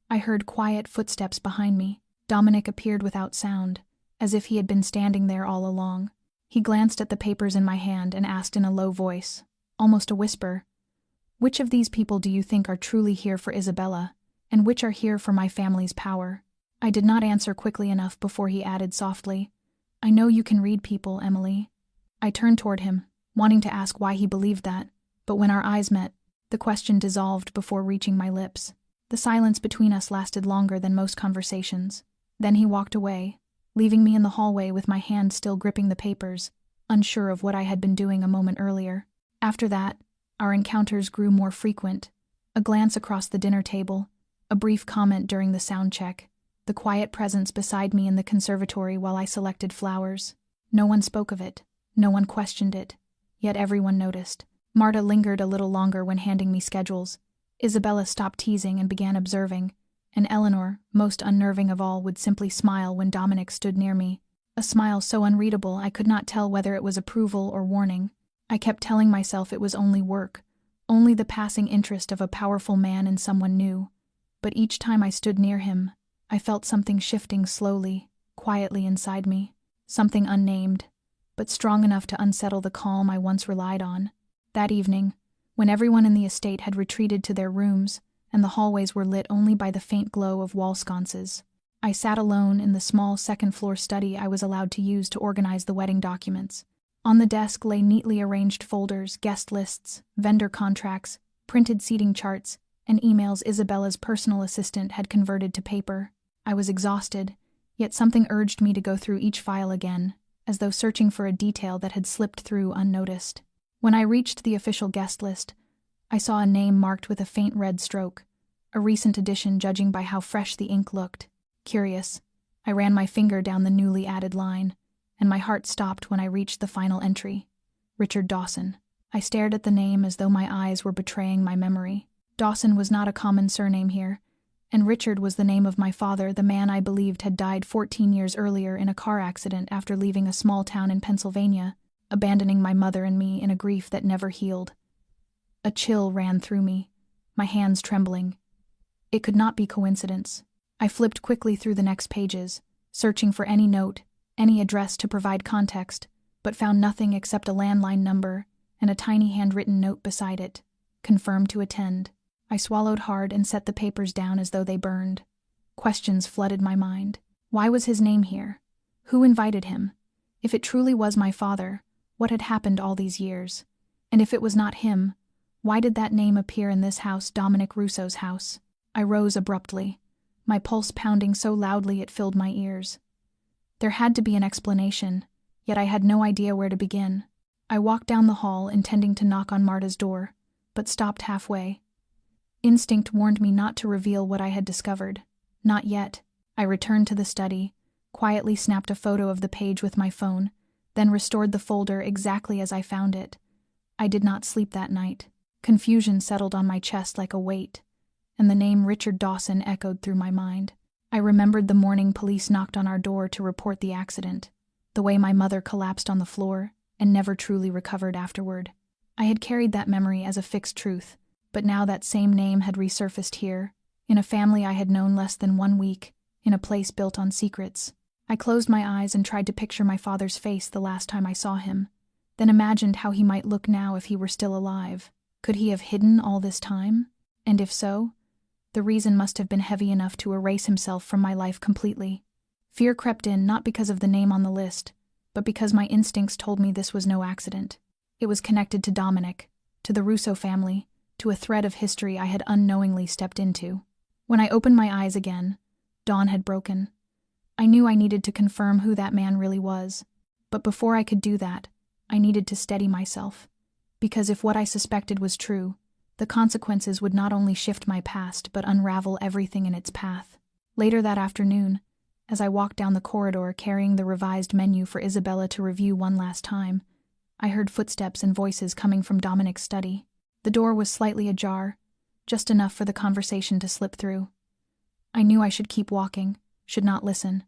I heard quiet footsteps behind me. Dominic appeared without sound, as if he had been standing there all along. He glanced at the papers in my hand and asked in a low voice, almost a whisper, "Which of these people do you think are truly here for Isabella, and which are here for my family's power?" I did not answer quickly enough before he added softly, "I know you can read people, Emily." I turned toward him, wanting to ask why he believed that, but when our eyes met, The question dissolved before reaching my lips. The silence between us lasted longer than most conversations. Then he walked away, leaving me in the hallway with my hand still gripping the papers, unsure of what I had been doing a moment earlier. After that, our encounters grew more frequent. A glance across the dinner table, a brief comment during the sound check, the quiet presence beside me in the conservatory while I selected flowers. No one spoke of it. No one questioned it. Yet everyone noticed. Marta lingered a little longer when handing me schedules. Isabella stopped teasing and began observing, and Eleanor, most unnerving of all, would simply smile when Dominic stood near me. A smile so unreadable I could not tell whether it was approval or warning. I kept telling myself it was only work, only the passing interest of a powerful man in someone new. But each time I stood near him, I felt something shifting slowly, quietly inside me. Something unnamed, but strong enough to unsettle the calm I once relied on. That evening, when everyone in the estate had retreated to their rooms and the hallways were lit only by the faint glow of wall sconces, I sat alone in the small second-floor study I was allowed to use to organize the wedding documents. On the desk lay neatly arranged folders, guest lists, vendor contracts, printed seating charts, and emails Isabella's personal assistant had converted to paper. I was exhausted, yet something urged me to go through each file again, as though searching for a detail that had slipped through unnoticed. When I reached the official guest list, I saw a name marked with a faint red stroke, a recent addition judging by how fresh the ink looked. Curious, I ran my finger down the newly added line, and my heart stopped when I reached the final entry. Richard Dawson. I stared at the name as though my eyes were betraying my memory. Dawson was not a common surname here, and Richard was the name of my father, the man I believed had died 14 years earlier in a car accident after leaving a small town in Pennsylvania, abandoning my mother and me in a grief that never healed. A chill ran through me, my hands trembling. It could not be coincidence. I flipped quickly through the next pages, searching for any note, any address to provide context, but found nothing except a landline number and a tiny handwritten note beside it. Confirmed to attend. I swallowed hard and set the papers down as though they burned. Questions flooded my mind. Why was his name here? Who invited him? If it truly was my father, what had happened all these years? And if it was not him, why did that name appear in this house, Dominic Russo's house? I rose abruptly, my pulse pounding so loudly it filled my ears. There had to be an explanation, yet I had no idea where to begin. I walked down the hall, intending to knock on Marta's door, but stopped halfway. Instinct warned me not to reveal what I had discovered. Not yet. I returned to the study, quietly snapped a photo of the page with my phone, then restored the folder exactly as I found it. I did not sleep that night. Confusion settled on my chest like a weight, and the name Richard Dawson echoed through my mind. I remembered the morning police knocked on our door to report the accident, the way my mother collapsed on the floor and never truly recovered afterward. I had carried that memory as a fixed truth, but now that same name had resurfaced here, in a family I had known less than 1 week, in a place built on secrets. I closed my eyes and tried to picture my father's face the last time I saw him, then imagined how he might look now if he were still alive. Could he have hidden all this time? And if so, the reason must have been heavy enough to erase himself from my life completely. Fear crept in not because of the name on the list, but because my instincts told me this was no accident. It was connected to Dominic, to the Russo family, to a thread of history I had unknowingly stepped into. When I opened my eyes again, dawn had broken. I knew I needed to confirm who that man really was, but before I could do that, I needed to steady myself. Because if what I suspected was true, the consequences would not only shift my past but unravel everything in its path. Later that afternoon, as I walked down the corridor carrying the revised menu for Isabella to review one last time, I heard footsteps and voices coming from Dominic's study. The door was slightly ajar, just enough for the conversation to slip through. I knew I should keep walking, should not listen,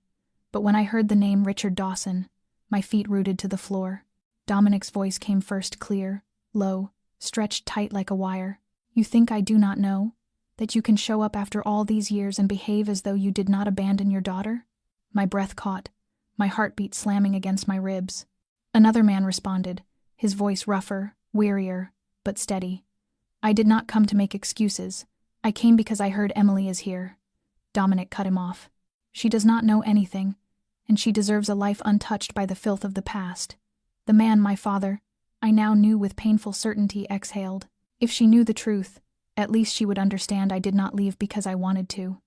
but when I heard the name Richard Dawson, my feet rooted to the floor. Dominic's voice came first, clear, low, stretched tight like a wire. "You think I do not know? That you can show up after all these years and behave as though you did not abandon your daughter?" My breath caught, my heartbeat slamming against my ribs. Another man responded, his voice rougher, wearier, but steady. "I did not come to make excuses. I came because I heard Emily is here." Dominic cut him off. "She does not know anything, and she deserves a life untouched by the filth of the past." The man, my father, I now knew with painful certainty exhaled. If she knew the truth, at least she would understand I did not leave because I wanted to.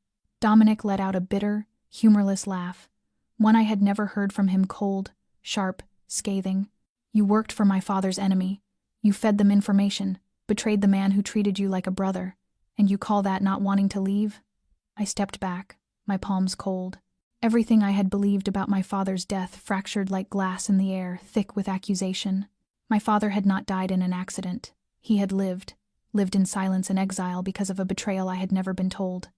Dominic let out a bitter, humorless laugh, one I had never heard from him, cold, sharp, scathing. You worked for my father's enemy. You fed them information, betrayed the man who treated you like a brother, and you call that not wanting to leave? I stepped back, my palms cold. Everything I had believed about my father's death fractured like glass in the air, thick with accusation. My father had not died in an accident. He had lived in silence and exile because of a betrayal I had never been told.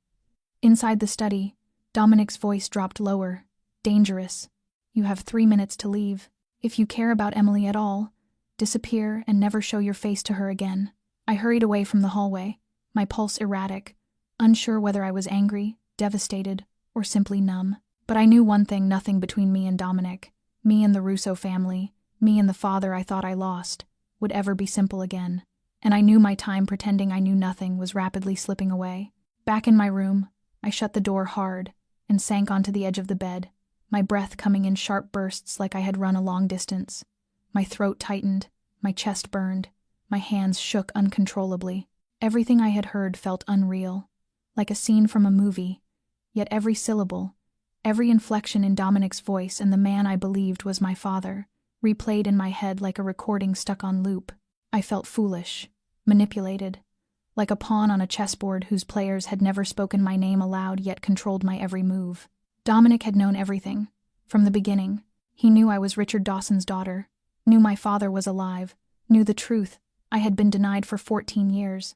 Inside the study, Dominic's voice dropped lower. Dangerous. You have 3 minutes to leave. If you care about Emily at all, disappear and never show your face to her again. I hurried away from the hallway, my pulse erratic, unsure whether I was angry, devastated, or simply numb. But I knew one thing: nothing between me and Dominic, me and the Russo family, me and the father I thought I lost, would ever be simple again. And I knew my time pretending I knew nothing was rapidly slipping away. Back in my room, I shut the door hard and sank onto the edge of the bed, my breath coming in sharp bursts like I had run a long distance. My throat tightened, my chest burned, my hands shook uncontrollably. Everything I had heard felt unreal, like a scene from a movie, yet every syllable, every inflection in Dominic's voice and the man I believed was my father, replayed in my head like a recording stuck on loop. I felt foolish, manipulated, like a pawn on a chessboard whose players had never spoken my name aloud yet controlled my every move. Dominic had known everything, from the beginning. He knew I was Richard Dawson's daughter, knew my father was alive, knew the truth I had been denied for 14 years.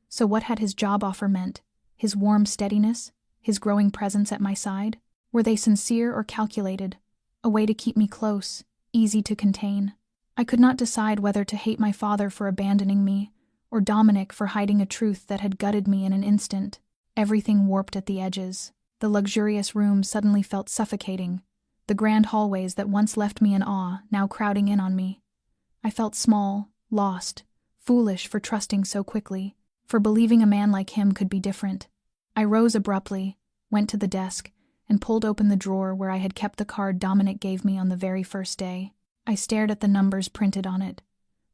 So what had his job offer meant? His warm steadiness? His growing presence at my side? Were they sincere or calculated? A way to keep me close, easy to contain. I could not decide whether to hate my father for abandoning me, or Dominic for hiding a truth that had gutted me in an instant. Everything warped at the edges. The luxurious room suddenly felt suffocating. The grand hallways that once left me in awe, now crowding in on me. I felt small, lost, foolish for trusting so quickly, for believing a man like him could be different. I rose abruptly, went to the desk, and pulled open the drawer where I had kept the card Dominic gave me on the very first day. I stared at the numbers printed on it,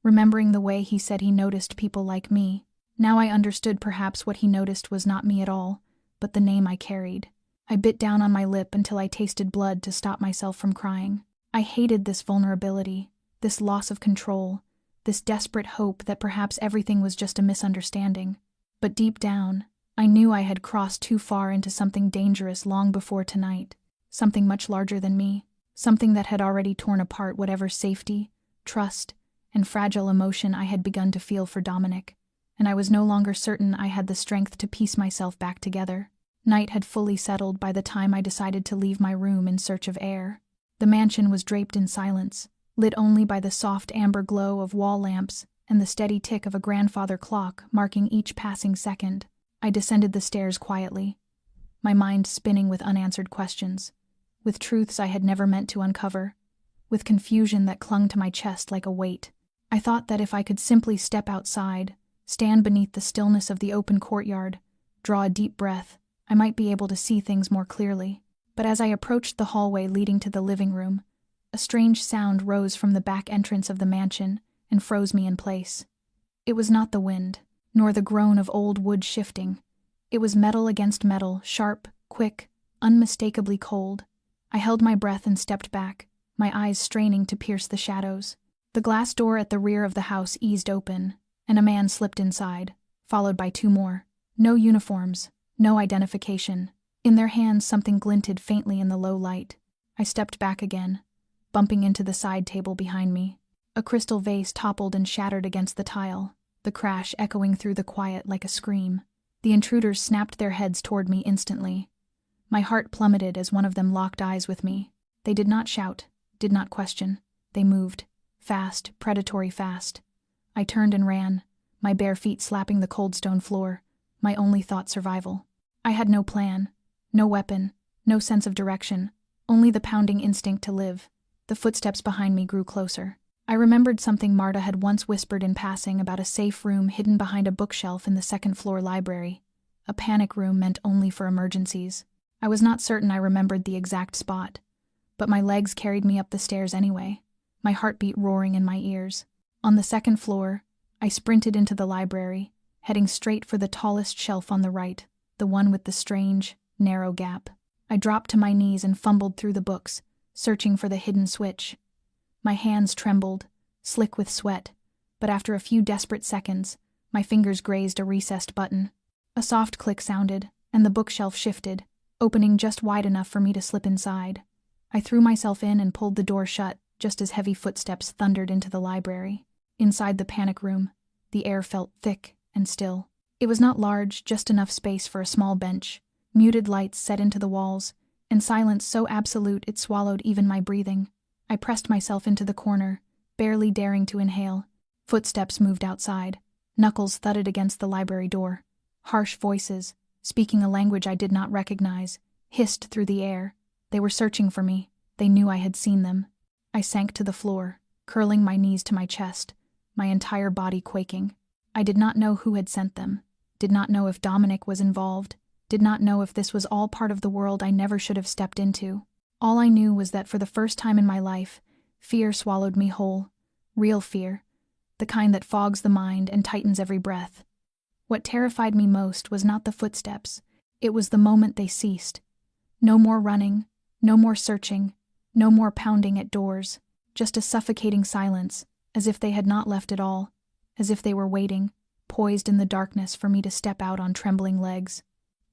remembering the way he said he noticed people like me. Now I understood perhaps what he noticed was not me at all, but the name I carried. I bit down on my lip until I tasted blood to stop myself from crying. I hated this vulnerability, this loss of control, this desperate hope that perhaps everything was just a misunderstanding. But deep down, I knew I had crossed too far into something dangerous long before tonight, something much larger than me, something that had already torn apart whatever safety, trust, and fragile emotion I had begun to feel for Dominic, and I was no longer certain I had the strength to piece myself back together. Night had fully settled by the time I decided to leave my room in search of air. The mansion was draped in silence, lit only by the soft amber glow of wall lamps and the steady tick of a grandfather clock marking each passing second. I descended the stairs quietly, my mind spinning with unanswered questions, with truths I had never meant to uncover, with confusion that clung to my chest like a weight. I thought that if I could simply step outside, stand beneath the stillness of the open courtyard, draw a deep breath, I might be able to see things more clearly. But as I approached the hallway leading to the living room, a strange sound rose from the back entrance of the mansion and froze me in place. It was not the wind, nor the groan of old wood shifting. It was metal against metal, sharp, quick, unmistakably cold. I held my breath and stepped back, my eyes straining to pierce the shadows. The glass door at the rear of the house eased open, and a man slipped inside, followed by 2 more. No uniforms, no identification. In their hands something glinted faintly in the low light. I stepped back again, bumping into the side table behind me. A crystal vase toppled and shattered against the tile, the crash echoing through the quiet like a scream. The intruders snapped their heads toward me instantly. My heart plummeted as one of them locked eyes with me. They did not shout, did not question. They moved. Fast, predatory fast. I turned and ran, my bare feet slapping the cold stone floor, my only thought survival. I had no plan, no weapon, no sense of direction, only the pounding instinct to live. The footsteps behind me grew closer. I remembered something Marta had once whispered in passing about a safe room hidden behind a bookshelf in the second-floor library, a panic room meant only for emergencies. I was not certain I remembered the exact spot, but my legs carried me up the stairs anyway, my heartbeat roaring in my ears. On the second floor, I sprinted into the library, heading straight for the tallest shelf on the right, the one with the strange, narrow gap. I dropped to my knees and fumbled through the books, searching for the hidden switch. My hands trembled, slick with sweat, but after a few desperate seconds, my fingers grazed a recessed button. A soft click sounded, and the bookshelf shifted, opening just wide enough for me to slip inside. I threw myself in and pulled the door shut, just as heavy footsteps thundered into the library. Inside the panic room, the air felt thick and still. It was not large, just enough space for a small bench, muted lights set into the walls, and silence so absolute it swallowed even my breathing. I pressed myself into the corner, barely daring to inhale. Footsteps moved outside. Knuckles thudded against the library door. Harsh voices, speaking a language I did not recognize, hissed through the air. They were searching for me. They knew I had seen them. I sank to the floor, curling my knees to my chest, my entire body quaking. I did not know who had sent them, did not know if Dominic was involved, did not know if this was all part of the world I never should have stepped into. All I knew was that for the first time in my life, fear swallowed me whole. Real fear, the kind that fogs the mind and tightens every breath. What terrified me most was not the footsteps, it was the moment they ceased. No more running, no more searching, no more pounding at doors, just a suffocating silence, as if they had not left at all, as if they were waiting, poised in the darkness for me to step out on trembling legs.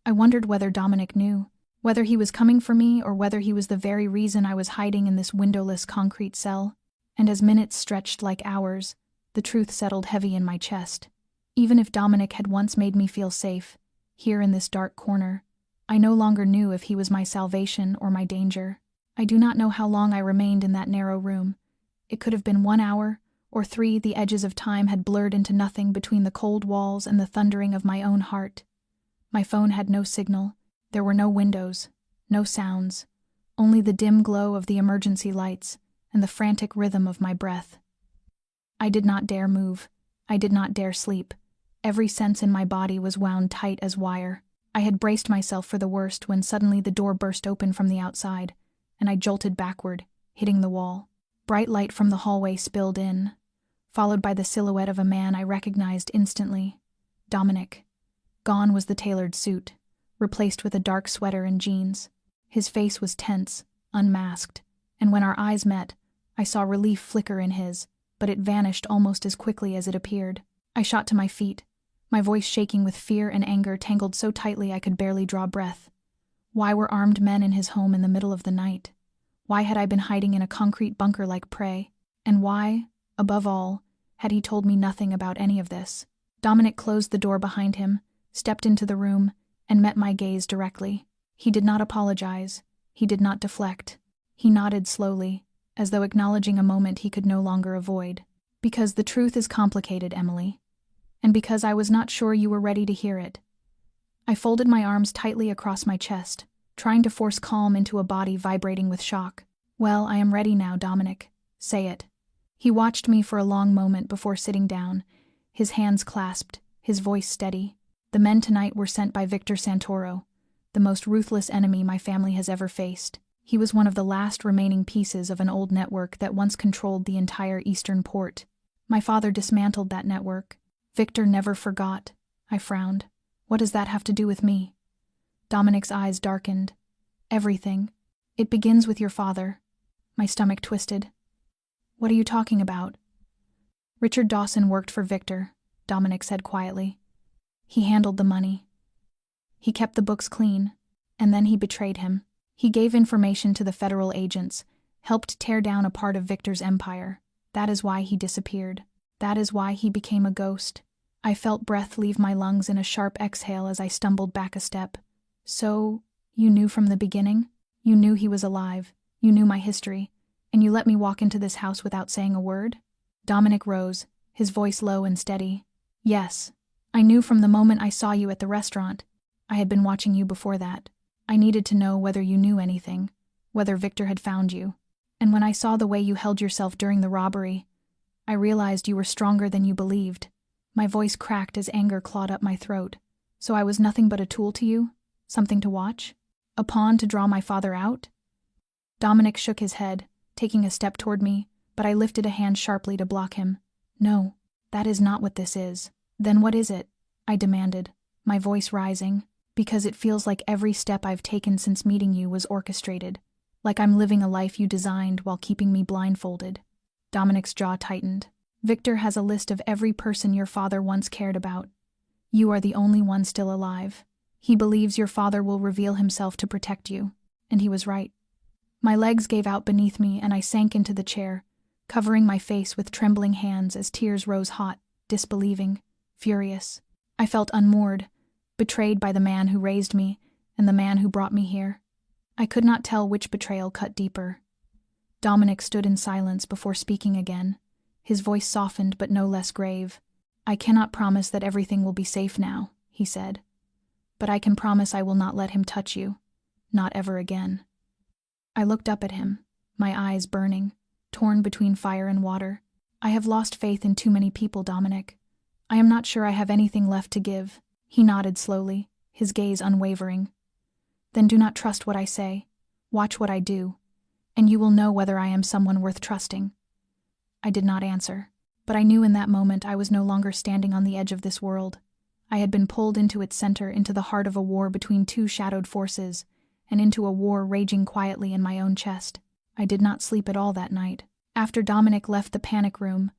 I wondered whether Dominic knew, whether he was coming for me or whether he was the very reason I was hiding in this windowless concrete cell. And as minutes stretched like hours, the truth settled heavy in my chest. Even if Dominic had once made me feel safe, here in this dark corner, I no longer knew if he was my salvation or my danger. I do not know how long I remained in that narrow room. It could have been 1 hour, or 3. The edges of time had blurred into nothing between the cold walls and the thundering of my own heart. My phone had no signal. There were no windows, no sounds, only the dim glow of the emergency lights and the frantic rhythm of my breath. I did not dare move. I did not dare sleep. Every sense in my body was wound tight as wire. I had braced myself for the worst when suddenly the door burst open from the outside, and I jolted backward, hitting the wall. Bright light from the hallway spilled in, followed by the silhouette of a man I recognized instantly. Dominic. Gone was the tailored suit, replaced with a dark sweater and jeans. His face was tense, unmasked, and when our eyes met, I saw relief flicker in his, but it vanished almost as quickly as it appeared. I shot to my feet, my voice shaking with fear and anger tangled so tightly I could barely draw breath. Why were armed men in his home in the middle of the night? Why had I been hiding in a concrete bunker like prey? And why, above all, had he told me nothing about any of this? Dominic closed the door behind him, stepped into the room, and met my gaze directly. He did not apologize. He did not deflect. He nodded slowly, as though acknowledging a moment he could no longer avoid. Because the truth is complicated, Emily. And because I was not sure you were ready to hear it. I folded my arms tightly across my chest, trying to force calm into a body vibrating with shock. Well, I am ready now, Dominic. Say it. He watched me for a long moment before sitting down, his hands clasped, his voice steady. The men tonight were sent by Victor Santoro, the most ruthless enemy my family has ever faced. He was one of the last remaining pieces of an old network that once controlled the entire eastern port. My father dismantled that network. Victor never forgot. I frowned. What does that have to do with me? Dominic's eyes darkened. Everything. It begins with your father. My stomach twisted. What are you talking about? Richard Dawson worked for Victor, Dominic said quietly. He handled the money. He kept the books clean, and then he betrayed him. He gave information to the federal agents, helped tear down a part of Victor's empire. That is why he disappeared. That is why he became a ghost. I felt breath leave my lungs in a sharp exhale as I stumbled back a step. So, you knew from the beginning? You knew he was alive. You knew my history. And you let me walk into this house without saying a word? Dominic rose, his voice low and steady. Yes. I knew from the moment I saw you at the restaurant. I had been watching you before that. I needed to know whether you knew anything, whether Victor had found you. And when I saw the way you held yourself during the robbery, I realized you were stronger than you believed. My voice cracked as anger clawed up my throat. So I was nothing but a tool to you? Something to watch? A pawn to draw my father out? Dominic shook his head, taking a step toward me, but I lifted a hand sharply to block him. No, That is not what this is. Then what is it? I demanded, my voice rising, because it feels like every step I've taken since meeting you was orchestrated, like I'm living a life you designed while keeping me blindfolded. Dominic's jaw tightened. Victor has a list of every person your father once cared about. You are the only one still alive. He believes your father will reveal himself to protect you. And he was right. My legs gave out beneath me and I sank into the chair, covering my face with trembling hands as tears rose hot, disbelieving, furious. I felt unmoored, betrayed by the man who raised me and the man who brought me here. I could not tell which betrayal cut deeper. Dominic stood in silence before speaking again, his voice softened but no less grave. I cannot promise that everything will be safe now, he said. But I can promise I will not let him touch you. Not ever again. I looked up at him, my eyes burning, torn between fire and water. I have lost faith in too many people, Dominic. I am not sure I have anything left to give. He nodded slowly, his gaze unwavering. Then do not trust what I say. Watch what I do, and you will know whether I am someone worth trusting. I did not answer, but I knew in that moment I was no longer standing on the edge of this world. I had been pulled into its center, into the heart of a war between two shadowed forces, and into a war raging quietly in my own chest. I did not sleep at all that night. After Dominic left the panic room,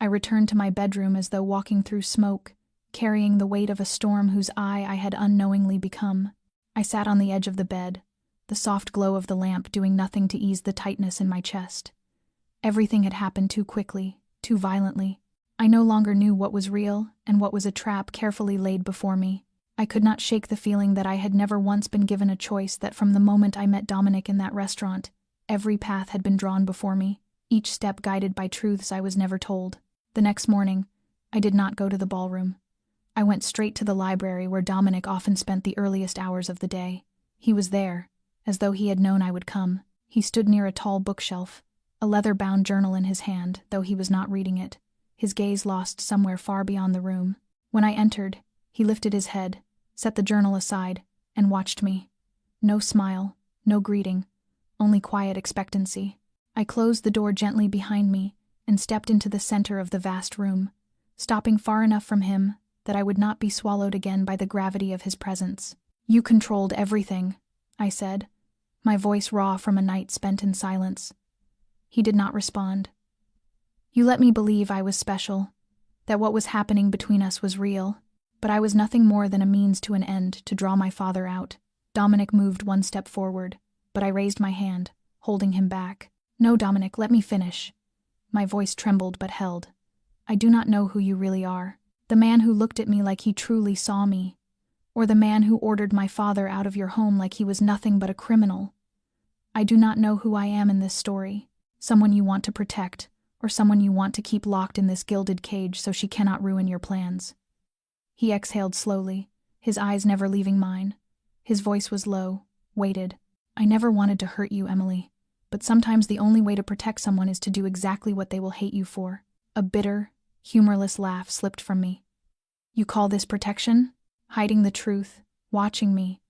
I returned to my bedroom as though walking through smoke, carrying the weight of a storm whose eye I had unknowingly become. I sat on the edge of the bed, the soft glow of the lamp doing nothing to ease the tightness in my chest. Everything had happened too quickly, too violently. I no longer knew what was real and what was a trap carefully laid before me. I could not shake the feeling that I had never once been given a choice, that from the moment I met Dominic in that restaurant, every path had been drawn before me, each step guided by truths I was never told. The next morning, I did not go to the ballroom. I went straight to the library where Dominic often spent the earliest hours of the day. He was there, as though he had known I would come. He stood near a tall bookshelf, a leather-bound journal in his hand, though he was not reading it, his gaze lost somewhere far beyond the room. When I entered, he lifted his head, set the journal aside, and watched me. No smile, no greeting, only quiet expectancy. I closed the door gently behind me and stepped into the center of the vast room, stopping far enough from him that I would not be swallowed again by the gravity of his presence. You controlled everything, I said, my voice raw from a night spent in silence. He did not respond. You let me believe I was special, that what was happening between us was real, but I was nothing more than a means to an end to draw my father out. Dominic moved one step forward, but I raised my hand, holding him back. No, Dominic, let me finish. My voice trembled but held. I do not know who you really are. The man who looked at me like he truly saw me, or the man who ordered my father out of your home like he was nothing but a criminal. I do not know who I am in this story. Someone you want to protect, or someone you want to keep locked in this gilded cage so she cannot ruin your plans. He exhaled slowly, his eyes never leaving mine. His voice was low, weighted. I never wanted to hurt you, Emily, but sometimes the only way to protect someone is to do exactly what they will hate you for. A bitter, humorless laugh slipped from me. You call this protection? Hiding the truth, watching me,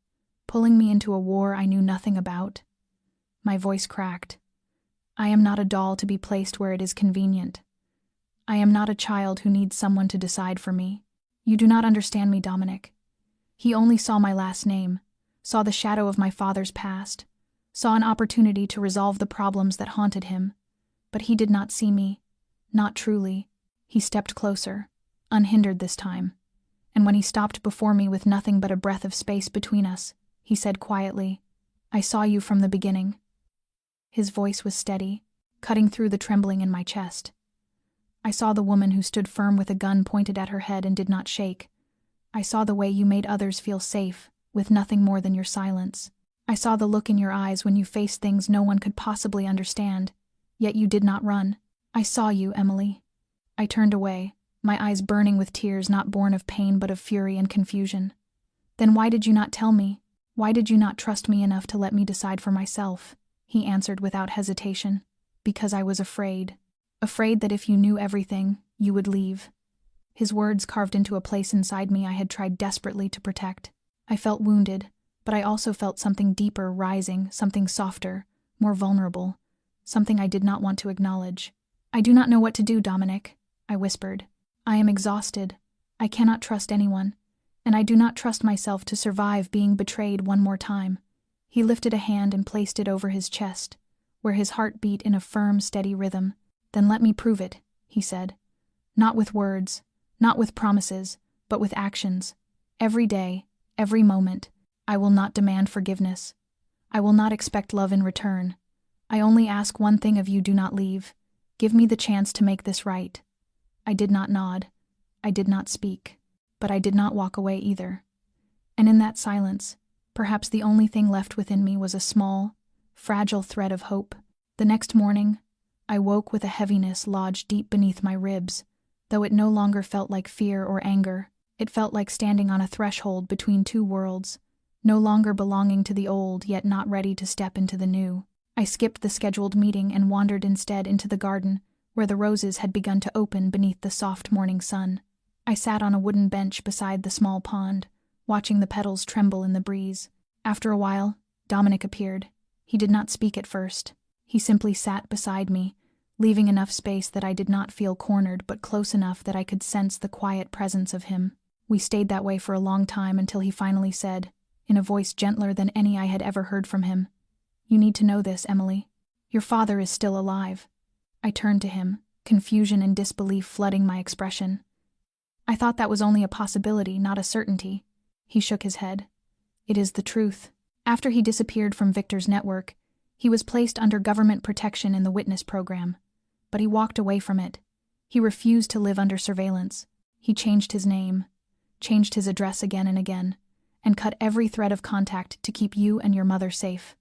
pulling me into a war I knew nothing about? My voice cracked. I am not a doll to be placed where it is convenient. I am not a child who needs someone to decide for me. You do not understand me, Dominic. He only saw my last name, saw the shadow of my father's past, saw an opportunity to resolve the problems that haunted him. But he did not see me, not truly. He stepped closer, unhindered this time, and when he stopped before me with nothing but a breath of space between us, he said quietly, I saw you from the beginning. His voice was steady, cutting through the trembling in my chest. I saw the woman who stood firm with a gun pointed at her head and did not shake. I saw the way you made others feel safe, with nothing more than your silence. I saw the look in your eyes when you faced things no one could possibly understand, yet you did not run. I saw you, Emily. I turned away, my eyes burning with tears not born of pain but of fury and confusion. Then why did you not tell me? Why did you not trust me enough to let me decide for myself? He answered without hesitation. Because I was afraid. Afraid that if you knew everything, you would leave. His words carved into a place inside me I had tried desperately to protect. I felt wounded, but I also felt something deeper rising, something softer, more vulnerable, something I did not want to acknowledge. I do not know what to do, Dominic, I whispered. I am exhausted. I cannot trust anyone, and I do not trust myself to survive being betrayed one more time. He lifted a hand and placed it over his chest, where his heart beat in a firm, steady rhythm. Then let me prove it, he said. Not with words, not with promises, but with actions. Every day, every moment, I will not demand forgiveness. I will not expect love in return. I only ask one thing of you: do not leave. Give me the chance to make this right. I did not nod. I did not speak. But I did not walk away either. And in that silence, perhaps the only thing left within me was a small, fragile thread of hope. The next morning, I woke with a heaviness lodged deep beneath my ribs, though it no longer felt like fear or anger. It felt like standing on a threshold between two worlds, no longer belonging to the old, yet not ready to step into the new. I skipped the scheduled meeting and wandered instead into the garden, where the roses had begun to open beneath the soft morning sun. I sat on a wooden bench beside the small pond, watching the petals tremble in the breeze. After a while, Dominic appeared. He did not speak at first. He simply sat beside me, leaving enough space that I did not feel cornered, but close enough that I could sense the quiet presence of him. We stayed that way for a long time until he finally said, in a voice gentler than any I had ever heard from him, "You need to know this, Emily. Your father is still alive." I turned to him, confusion and disbelief flooding my expression. "I thought that was only a possibility, not a certainty." He shook his head. "It is the truth. After he disappeared from Victor's network, he was placed under government protection in the witness program. But he walked away from it. He refused to live under surveillance. He changed his name, changed his address again and again, and cut every thread of contact to keep you and your mother safe."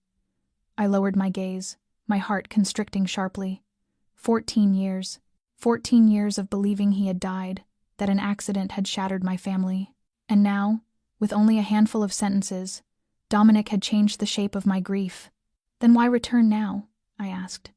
I lowered my gaze, my heart constricting sharply. 14 years. 14 years of believing he had died, that an accident had shattered my family. And now, with only a handful of sentences, Dominic had changed the shape of my grief. "Then why return now?" I asked.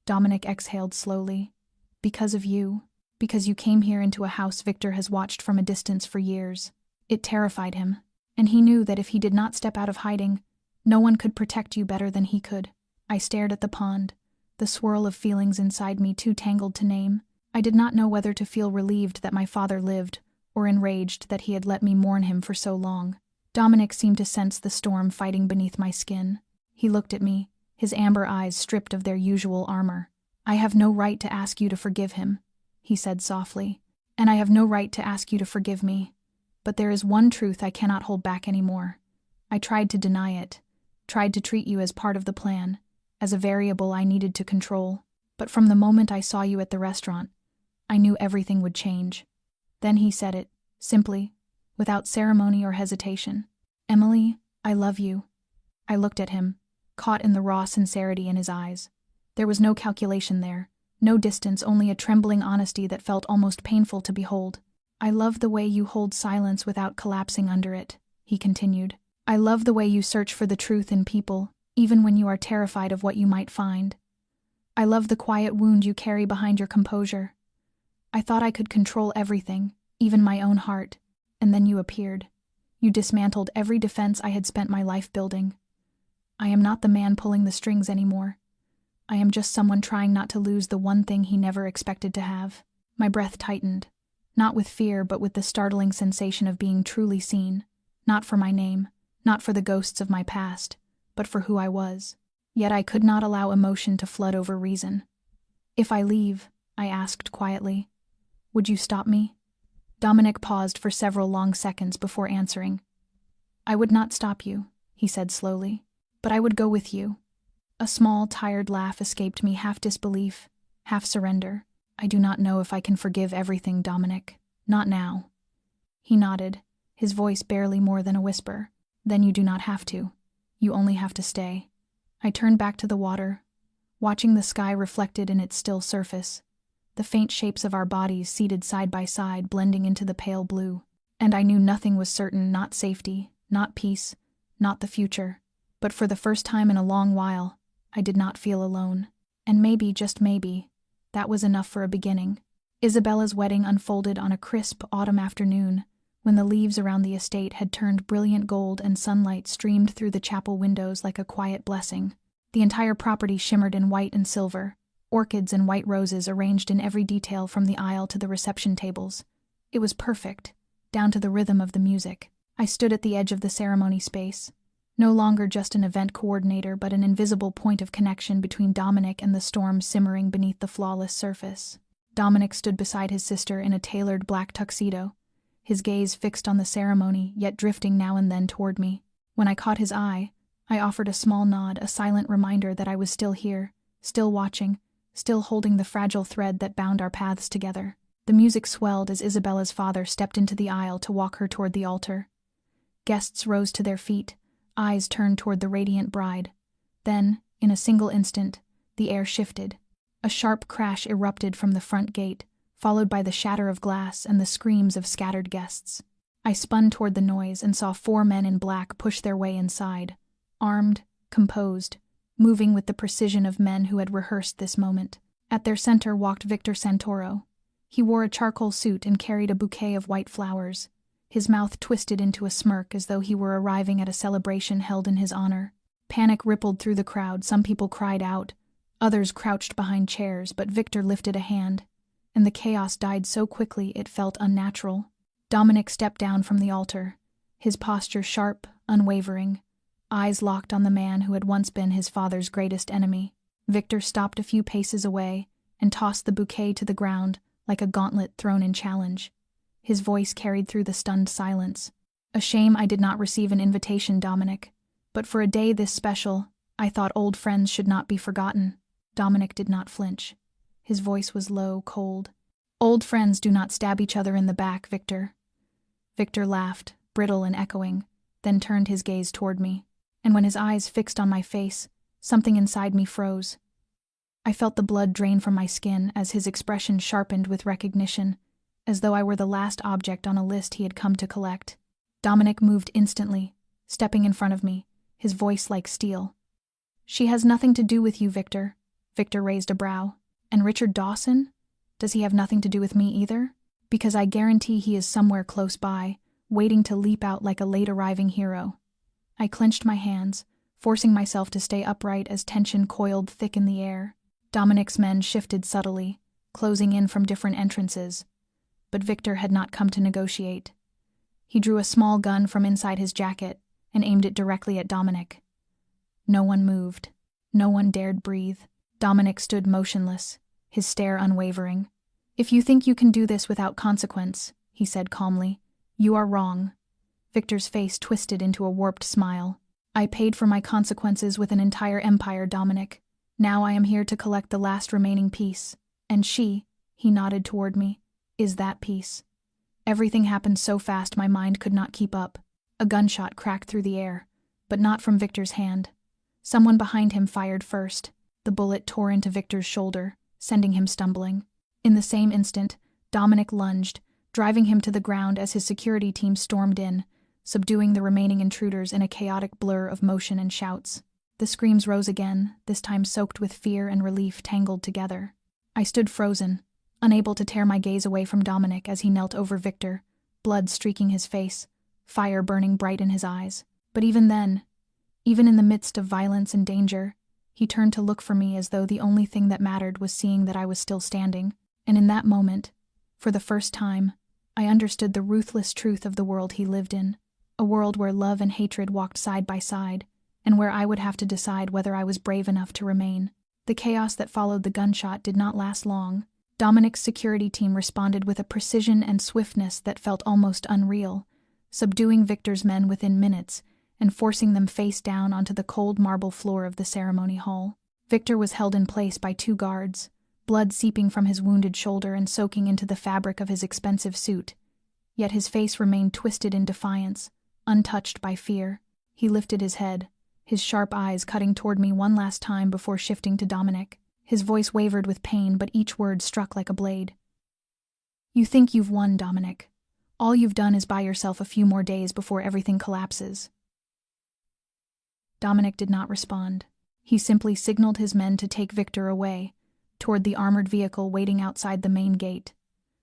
Dominic exhaled slowly. "Because of you. Because you came here into a house Victor has watched from a distance for years." It terrified him, and he knew that if he did not step out of hiding, no one could protect you better than he could. I stared at the pond, the swirl of feelings inside me too tangled to name. I did not know whether to feel relieved that my father lived, or enraged that he had let me mourn him for so long. Dominic seemed to sense the storm fighting beneath my skin. He looked at me, his amber eyes stripped of their usual armor. "I have no right to ask you to forgive him," he said softly, "and I have no right to ask you to forgive me. But there is one truth I cannot hold back anymore. I tried to deny it, tried to treat you as part of the plan, as a variable I needed to control. But from the moment I saw you at the restaurant, I knew everything would change." Then he said it, simply, without ceremony or hesitation. "Emily, I love you." I looked at him, caught in the raw sincerity in his eyes. There was no calculation there, no distance, only a trembling honesty that felt almost painful to behold. "I love the way you hold silence without collapsing under it," he continued. "I love the way you search for the truth in people, even when you are terrified of what you might find. I love the quiet wound you carry behind your composure. I thought I could control everything, even my own heart, and then you appeared. You dismantled every defense I had spent my life building. I am not the man pulling the strings anymore. I am just someone trying not to lose the one thing he never expected to have." My breath tightened, not with fear but with the startling sensation of being truly seen, not for my name, not for the ghosts of my past, but for who I was. Yet I could not allow emotion to flood over reason. "If I leave," I asked quietly, "would you stop me?" Dominic paused for several long seconds before answering. "I would not stop you," he said slowly, "but I would go with you." A small, tired laugh escaped me, half disbelief, half surrender. "I do not know if I can forgive everything, Dominic. Not now." He nodded, his voice barely more than a whisper. "Then you do not have to. You only have to stay." I turned back to the water, watching the sky reflected in its still surface, the faint shapes of our bodies seated side by side blending into the pale blue. And I knew nothing was certain, not safety, not peace, not the future. But for the first time in a long while, I did not feel alone. And maybe, just maybe, that was enough for a beginning. Isabella's wedding unfolded on a crisp autumn afternoon, when the leaves around the estate had turned brilliant gold and sunlight streamed through the chapel windows like a quiet blessing. The entire property shimmered in white and silver, orchids and white roses arranged in every detail from the aisle to the reception tables. It was perfect, down to the rhythm of the music. I stood at the edge of the ceremony space, no longer just an event coordinator but an invisible point of connection between Dominic and the storm simmering beneath the flawless surface. Dominic stood beside his sister in a tailored black tuxedo, his gaze fixed on the ceremony, yet drifting now and then toward me. When I caught his eye, I offered a small nod, a silent reminder that I was still here, still watching, still holding the fragile thread that bound our paths together. The music swelled as Isabella's father stepped into the aisle to walk her toward the altar. Guests rose to their feet, eyes turned toward the radiant bride. Then, in a single instant, the air shifted. A sharp crash erupted from the front gate, followed by the shatter of glass and the screams of scattered guests. I spun toward the noise and saw 4 men in black push their way inside, armed, composed, moving with the precision of men who had rehearsed this moment. At their center walked Victor Santoro. He wore a charcoal suit and carried a bouquet of white flowers, his mouth twisted into a smirk as though he were arriving at a celebration held in his honor. Panic rippled through the crowd. Some people cried out, others crouched behind chairs, but Victor lifted a hand, and the chaos died so quickly it felt unnatural. Dominic stepped down from the altar, his posture sharp, unwavering, eyes locked on the man who had once been his father's greatest enemy. Victor stopped a few paces away and tossed the bouquet to the ground like a gauntlet thrown in challenge. His voice carried through the stunned silence. A shame I did not receive an invitation, Dominic. But for a day this special, I thought old friends should not be forgotten. Dominic did not flinch. His voice was low, cold. Old friends do not stab each other in the back, Victor. Victor laughed, brittle and echoing, then turned his gaze toward me. And when his eyes fixed on my face, something inside me froze. I felt the blood drain from my skin as his expression sharpened with recognition, as though I were the last object on a list he had come to collect. Dominic moved instantly, stepping in front of me, his voice like steel. "She has nothing to do with you, Victor." Victor raised a brow. "And Richard Dawson? Does he have nothing to do with me either? Because I guarantee he is somewhere close by, waiting to leap out like a late-arriving hero." I clenched my hands, forcing myself to stay upright as tension coiled thick in the air. Dominic's men shifted subtly, closing in from different entrances. But Victor had not come to negotiate. He drew a small gun from inside his jacket and aimed it directly at Dominic. No one moved. No one dared breathe. Dominic stood motionless, his stare unwavering. "If you think you can do this without consequence," he said calmly, "you are wrong." Victor's face twisted into a warped smile. "I paid for my consequences with an entire empire, Dominic. Now I am here to collect the last remaining piece. And she," he nodded toward me, "is that piece." Everything happened so fast my mind could not keep up. A gunshot cracked through the air, but not from Victor's hand. Someone behind him fired first. The bullet tore into Victor's shoulder, sending him stumbling. In the same instant, Dominic lunged, driving him to the ground as his security team stormed in, subduing the remaining intruders in a chaotic blur of motion and shouts. The screams rose again, this time soaked with fear and relief tangled together. I stood frozen, unable to tear my gaze away from Dominic as he knelt over Victor, blood streaking his face, fire burning bright in his eyes. But even then, even in the midst of violence and danger, he turned to look for me as though the only thing that mattered was seeing that I was still standing. And in that moment, for the first time, I understood the ruthless truth of the world he lived in, a world where love and hatred walked side by side, and where I would have to decide whether I was brave enough to remain. The chaos that followed the gunshot did not last long. Dominic's security team responded with a precision and swiftness that felt almost unreal, subduing Victor's men within minutes and forcing them face down onto the cold marble floor of the ceremony hall. Victor was held in place by 2 guards, blood seeping from his wounded shoulder and soaking into the fabric of his expensive suit. Yet his face remained twisted in defiance, untouched by fear. He lifted his head, his sharp eyes cutting toward me one last time before shifting to Dominic. His voice wavered with pain, but each word struck like a blade. "You think you've won, Dominic. All you've done is buy yourself a few more days before everything collapses." Dominic did not respond. He simply signaled his men to take Victor away, toward the armored vehicle waiting outside the main gate.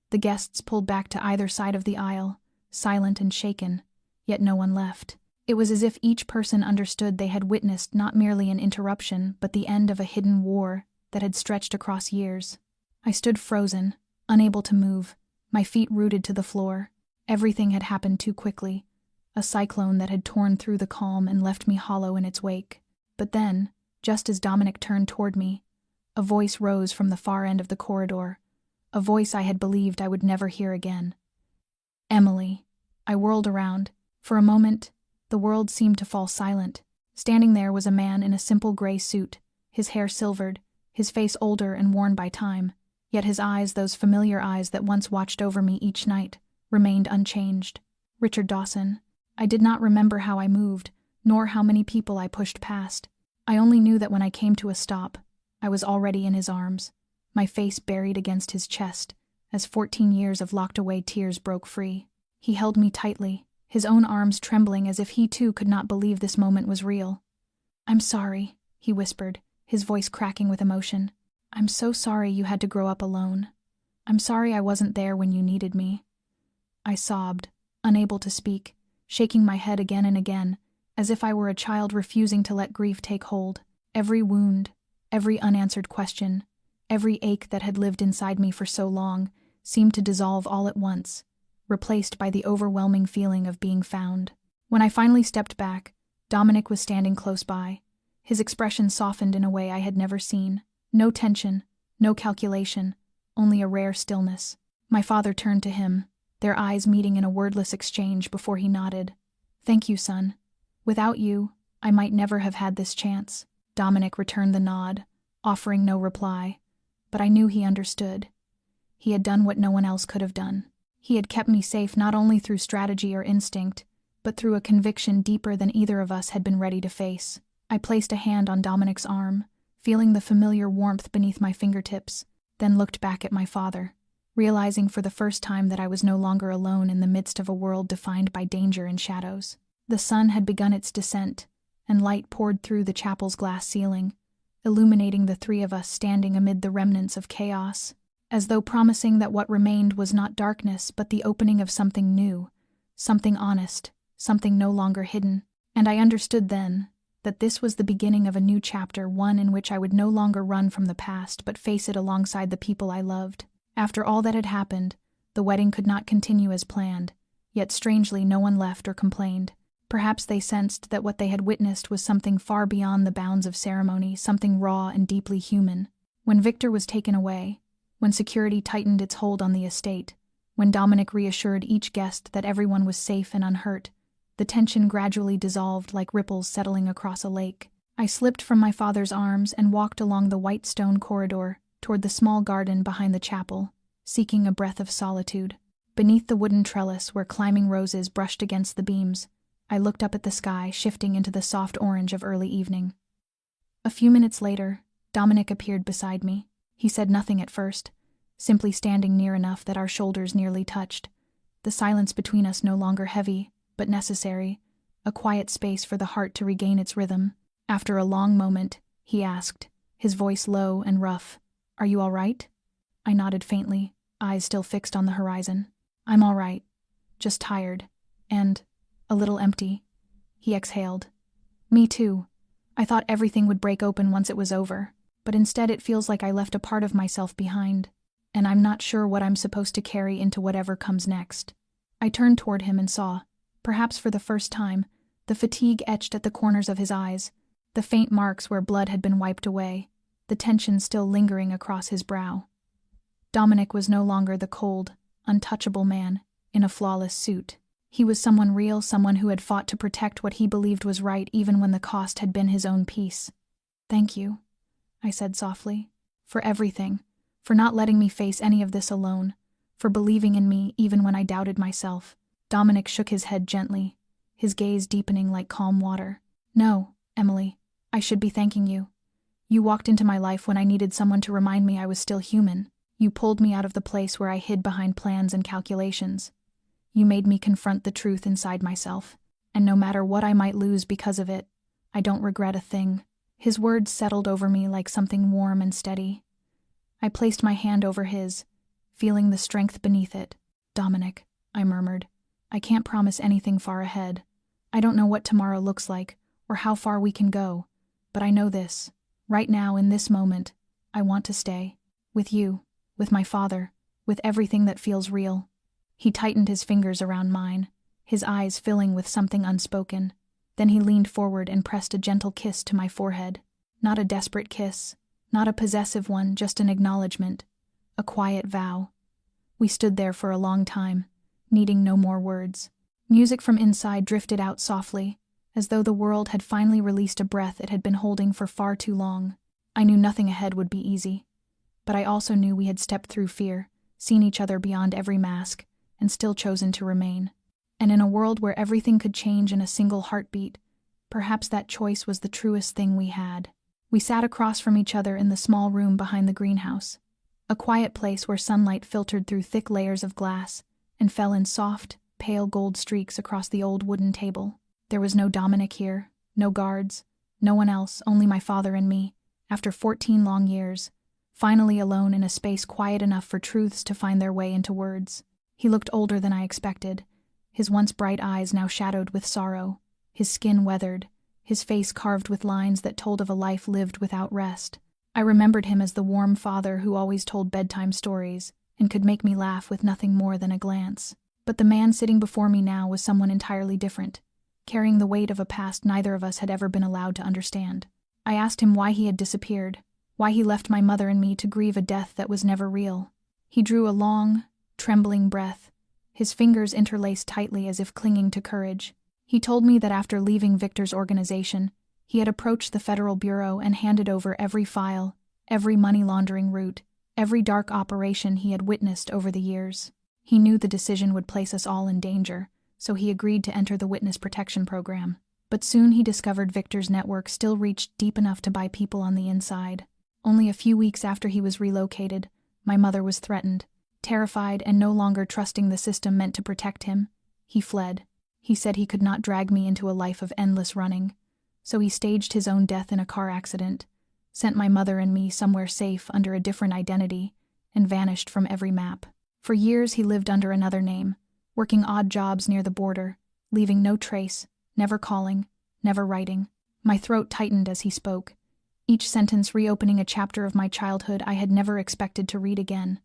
The guests pulled back to either side of the aisle, silent and shaken, yet no one left. It was as if each person understood they had witnessed not merely an interruption, but the end of a hidden war that had stretched across years. I stood frozen, unable to move, my feet rooted to the floor. Everything had happened too quickly, a cyclone that had torn through the calm and left me hollow in its wake. But then, just as Dominic turned toward me, a voice rose from the far end of the corridor, a voice I had believed I would never hear again. Emily. I whirled around. For a moment, the world seemed to fall silent. Standing there was a man in a simple gray suit, his hair silvered, his face older and worn by time, yet his eyes, those familiar eyes that once watched over me each night, remained unchanged. Richard Dawson. I did not remember how I moved, nor how many people I pushed past. I only knew that when I came to a stop, I was already in his arms, my face buried against his chest, as 14 years of locked-away tears broke free. He held me tightly, his own arms trembling as if he too could not believe this moment was real. "I'm sorry," he whispered, his voice cracking with emotion. "I'm so sorry you had to grow up alone. I'm sorry I wasn't there when you needed me." I sobbed, unable to speak, shaking my head again and again, as if I were a child refusing to let grief take hold. Every wound, every unanswered question, every ache that had lived inside me for so long seemed to dissolve all at once, replaced by the overwhelming feeling of being found. When I finally stepped back, Dominic was standing close by. His expression softened in a way I had never seen. No tension, no calculation, only a rare stillness. My father turned to him, their eyes meeting in a wordless exchange before he nodded. "Thank you, son. Without you, I might never have had this chance." Dominic returned the nod, offering no reply, but I knew he understood. He had done what no one else could have done. He had kept me safe not only through strategy or instinct, but through a conviction deeper than either of us had been ready to face. I placed a hand on Dominic's arm, feeling the familiar warmth beneath my fingertips, then looked back at my father, realizing for the first time that I was no longer alone in the midst of a world defined by danger and shadows. The sun had begun its descent, and light poured through the chapel's glass ceiling, illuminating the three of us standing amid the remnants of chaos, as though promising that what remained was not darkness but the opening of something new, something honest, something no longer hidden. And I understood then that this was the beginning of a new chapter, one in which I would no longer run from the past but face it alongside the people I loved. After all that had happened, the wedding could not continue as planned, yet strangely no one left or complained. Perhaps they sensed that what they had witnessed was something far beyond the bounds of ceremony, something raw and deeply human. When Victor was taken away, when security tightened its hold on the estate, when Dominic reassured each guest that everyone was safe and unhurt, the tension gradually dissolved like ripples settling across a lake. I slipped from my father's arms and walked along the white stone corridor toward the small garden behind the chapel, seeking a breath of solitude. Beneath the wooden trellis where climbing roses brushed against the beams, I looked up at the sky, shifting into the soft orange of early evening. A few minutes later, Dominic appeared beside me. He said nothing at first, simply standing near enough that our shoulders nearly touched, the silence between us no longer heavy, but necessary, a quiet space for the heart to regain its rhythm. After a long moment, he asked, his voice low and rough, "Are you all right?" I nodded faintly, eyes still fixed on the horizon. "I'm all right, just tired, and a little empty." He exhaled. "Me too. I thought everything would break open once it was over, but instead it feels like I left a part of myself behind, and I'm not sure what I'm supposed to carry into whatever comes next." I turned toward him and saw, perhaps for the first time, the fatigue etched at the corners of his eyes, the faint marks where blood had been wiped away, the tension still lingering across his brow. Dominic was no longer the cold, untouchable man in a flawless suit. He was someone real, someone who had fought to protect what he believed was right even when the cost had been his own peace. "Thank you," I said softly, "for everything, for not letting me face any of this alone, for believing in me even when I doubted myself." Dominic shook his head gently, his gaze deepening like calm water. "No, Emily, I should be thanking you. You walked into my life when I needed someone to remind me I was still human. You pulled me out of the place where I hid behind plans and calculations. You made me confront the truth inside myself, and no matter what I might lose because of it, I don't regret a thing." His words settled over me like something warm and steady. I placed my hand over his, feeling the strength beneath it. "Dominic," I murmured, "I can't promise anything far ahead. I don't know what tomorrow looks like, or how far we can go, but I know this. Right now, in this moment, I want to stay. With you, with my father, with everything that feels real. He tightened his fingers around mine, his eyes filling with something unspoken. Then he leaned forward and pressed a gentle kiss to my forehead. Not a desperate kiss, not a possessive one, just an acknowledgement, a quiet vow. We stood there for a long time, needing no more words. Music from inside drifted out softly, as though the world had finally released a breath it had been holding for far too long. I knew nothing ahead would be easy, but I also knew we had stepped through fear, seen each other beyond every mask, and still chosen to remain. And in a world where everything could change in a single heartbeat, perhaps that choice was the truest thing we had. We sat across from each other in the small room behind the greenhouse, a quiet place where sunlight filtered through thick layers of glass and fell in soft, pale gold streaks across the old wooden table. There was no Dominic here, no guards, no one else, only my father and me, after 14 long years, finally alone in a space quiet enough for truths to find their way into words. He looked older than I expected, his once bright eyes now shadowed with sorrow, his skin weathered, his face carved with lines that told of a life lived without rest. I remembered him as the warm father who always told bedtime stories and could make me laugh with nothing more than a glance. But the man sitting before me now was someone entirely different, carrying the weight of a past neither of us had ever been allowed to understand. I asked him why he had disappeared, why he left my mother and me to grieve a death that was never real. He drew a long, trembling breath, his fingers interlaced tightly as if clinging to courage. He told me that after leaving Victor's organization, he had approached the Federal Bureau and handed over every file, every money laundering route, every dark operation he had witnessed over the years. He knew the decision would place us all in danger, so he agreed to enter the witness protection program. But soon he discovered Victor's network still reached deep enough to buy people on the inside. Only a few weeks after he was relocated, my mother was threatened. Terrified and no longer trusting the system meant to protect him, he fled. He said he could not drag me into a life of endless running, so he staged his own death in a car accident, sent my mother and me somewhere safe under a different identity, and vanished from every map. For years he lived under another name, working odd jobs near the border, leaving no trace, never calling, never writing. My throat tightened as he spoke, each sentence reopening a chapter of my childhood I had never expected to read again.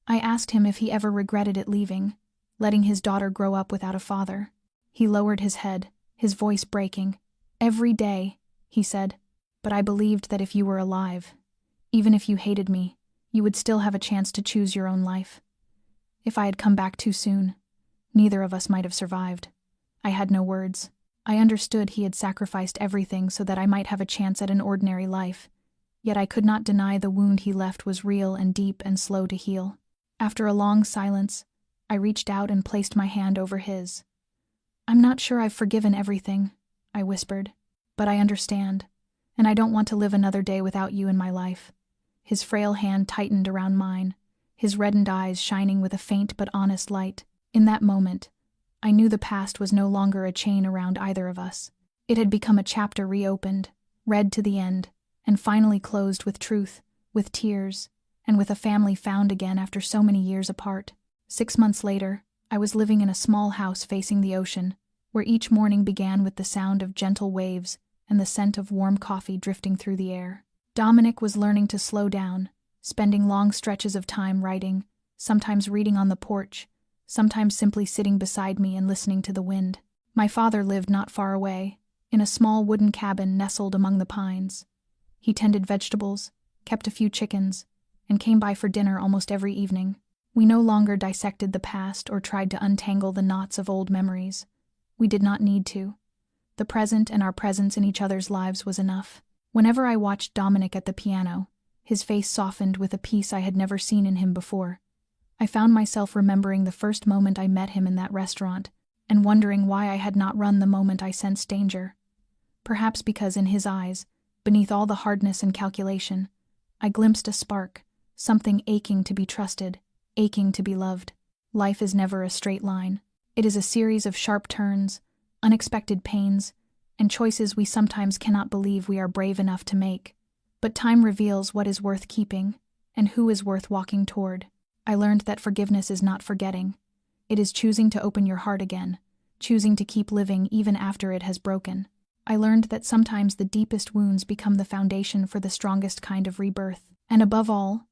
I asked him if he ever regretted it leaving, letting his daughter grow up without a father. He lowered his head, his voice breaking. "Every day," he said, "but I believed that if you were alive, even if you hated me, you would still have a chance to choose your own life. If I had come back too soon, neither of us might have survived." I had no words. I understood he had sacrificed everything so that I might have a chance at an ordinary life, yet I could not deny the wound he left was real and deep and slow to heal. After a long silence, I reached out and placed my hand over his. "I'm not sure I've forgiven everything," I whispered, "but I understand, and I don't want to live another day without you in my life." His frail hand tightened around mine, his reddened eyes shining with a faint but honest light. In that moment, I knew the past was no longer a chain around either of us. It had become a chapter reopened, read to the end, and finally closed with truth, with tears, and with a family found again after so many years apart. 6 months later, I was living in a small house facing the ocean, where each morning began with the sound of gentle waves and the scent of warm coffee drifting through the air. Dominic was learning to slow down, spending long stretches of time writing, sometimes reading on the porch, sometimes simply sitting beside me and listening to the wind. My father lived not far away, in a small wooden cabin nestled among the pines. He tended vegetables, kept a few chickens, and came by for dinner almost every evening. We no longer dissected the past or tried to untangle the knots of old memories. We did not need to. The present and our presence in each other's lives was enough. Whenever I watched Dominic at the piano, his face softened with a peace I had never seen in him before. I found myself remembering the first moment I met him in that restaurant, and wondering why I had not run the moment I sensed danger. Perhaps because in his eyes, beneath all the hardness and calculation, I glimpsed a spark, something aching to be trusted, aching to be loved. Life is never a straight line. It is a series of sharp turns, unexpected pains, and choices we sometimes cannot believe we are brave enough to make. But time reveals what is worth keeping, and who is worth walking toward. I learned that forgiveness is not forgetting. It is choosing to open your heart again, choosing to keep living even after it has broken. I learned that sometimes the deepest wounds become the foundation for the strongest kind of rebirth. And above all,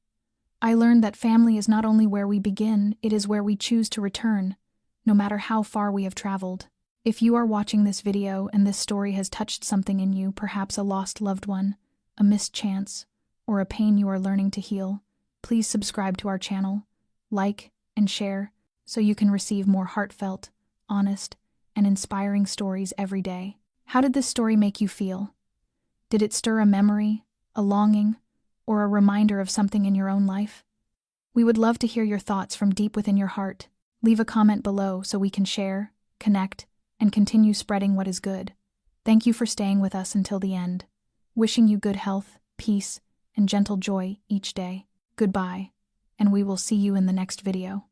I learned that family is not only where we begin, it is where we choose to return, no matter how far we have traveled. If you are watching this video and this story has touched something in you, perhaps a lost loved one, a missed chance, or a pain you are learning to heal, please subscribe to our channel, like, and share, so you can receive more heartfelt, honest, and inspiring stories every day. How did this story make you feel? Did it stir a memory, a longing, or a reminder of something in your own life? We would love to hear your thoughts from deep within your heart. Leave a comment below so we can share, connect, and continue spreading what is good. Thank you for staying with us until the end. Wishing you good health, peace, and gentle joy each day. Goodbye, and we will see you in the next video.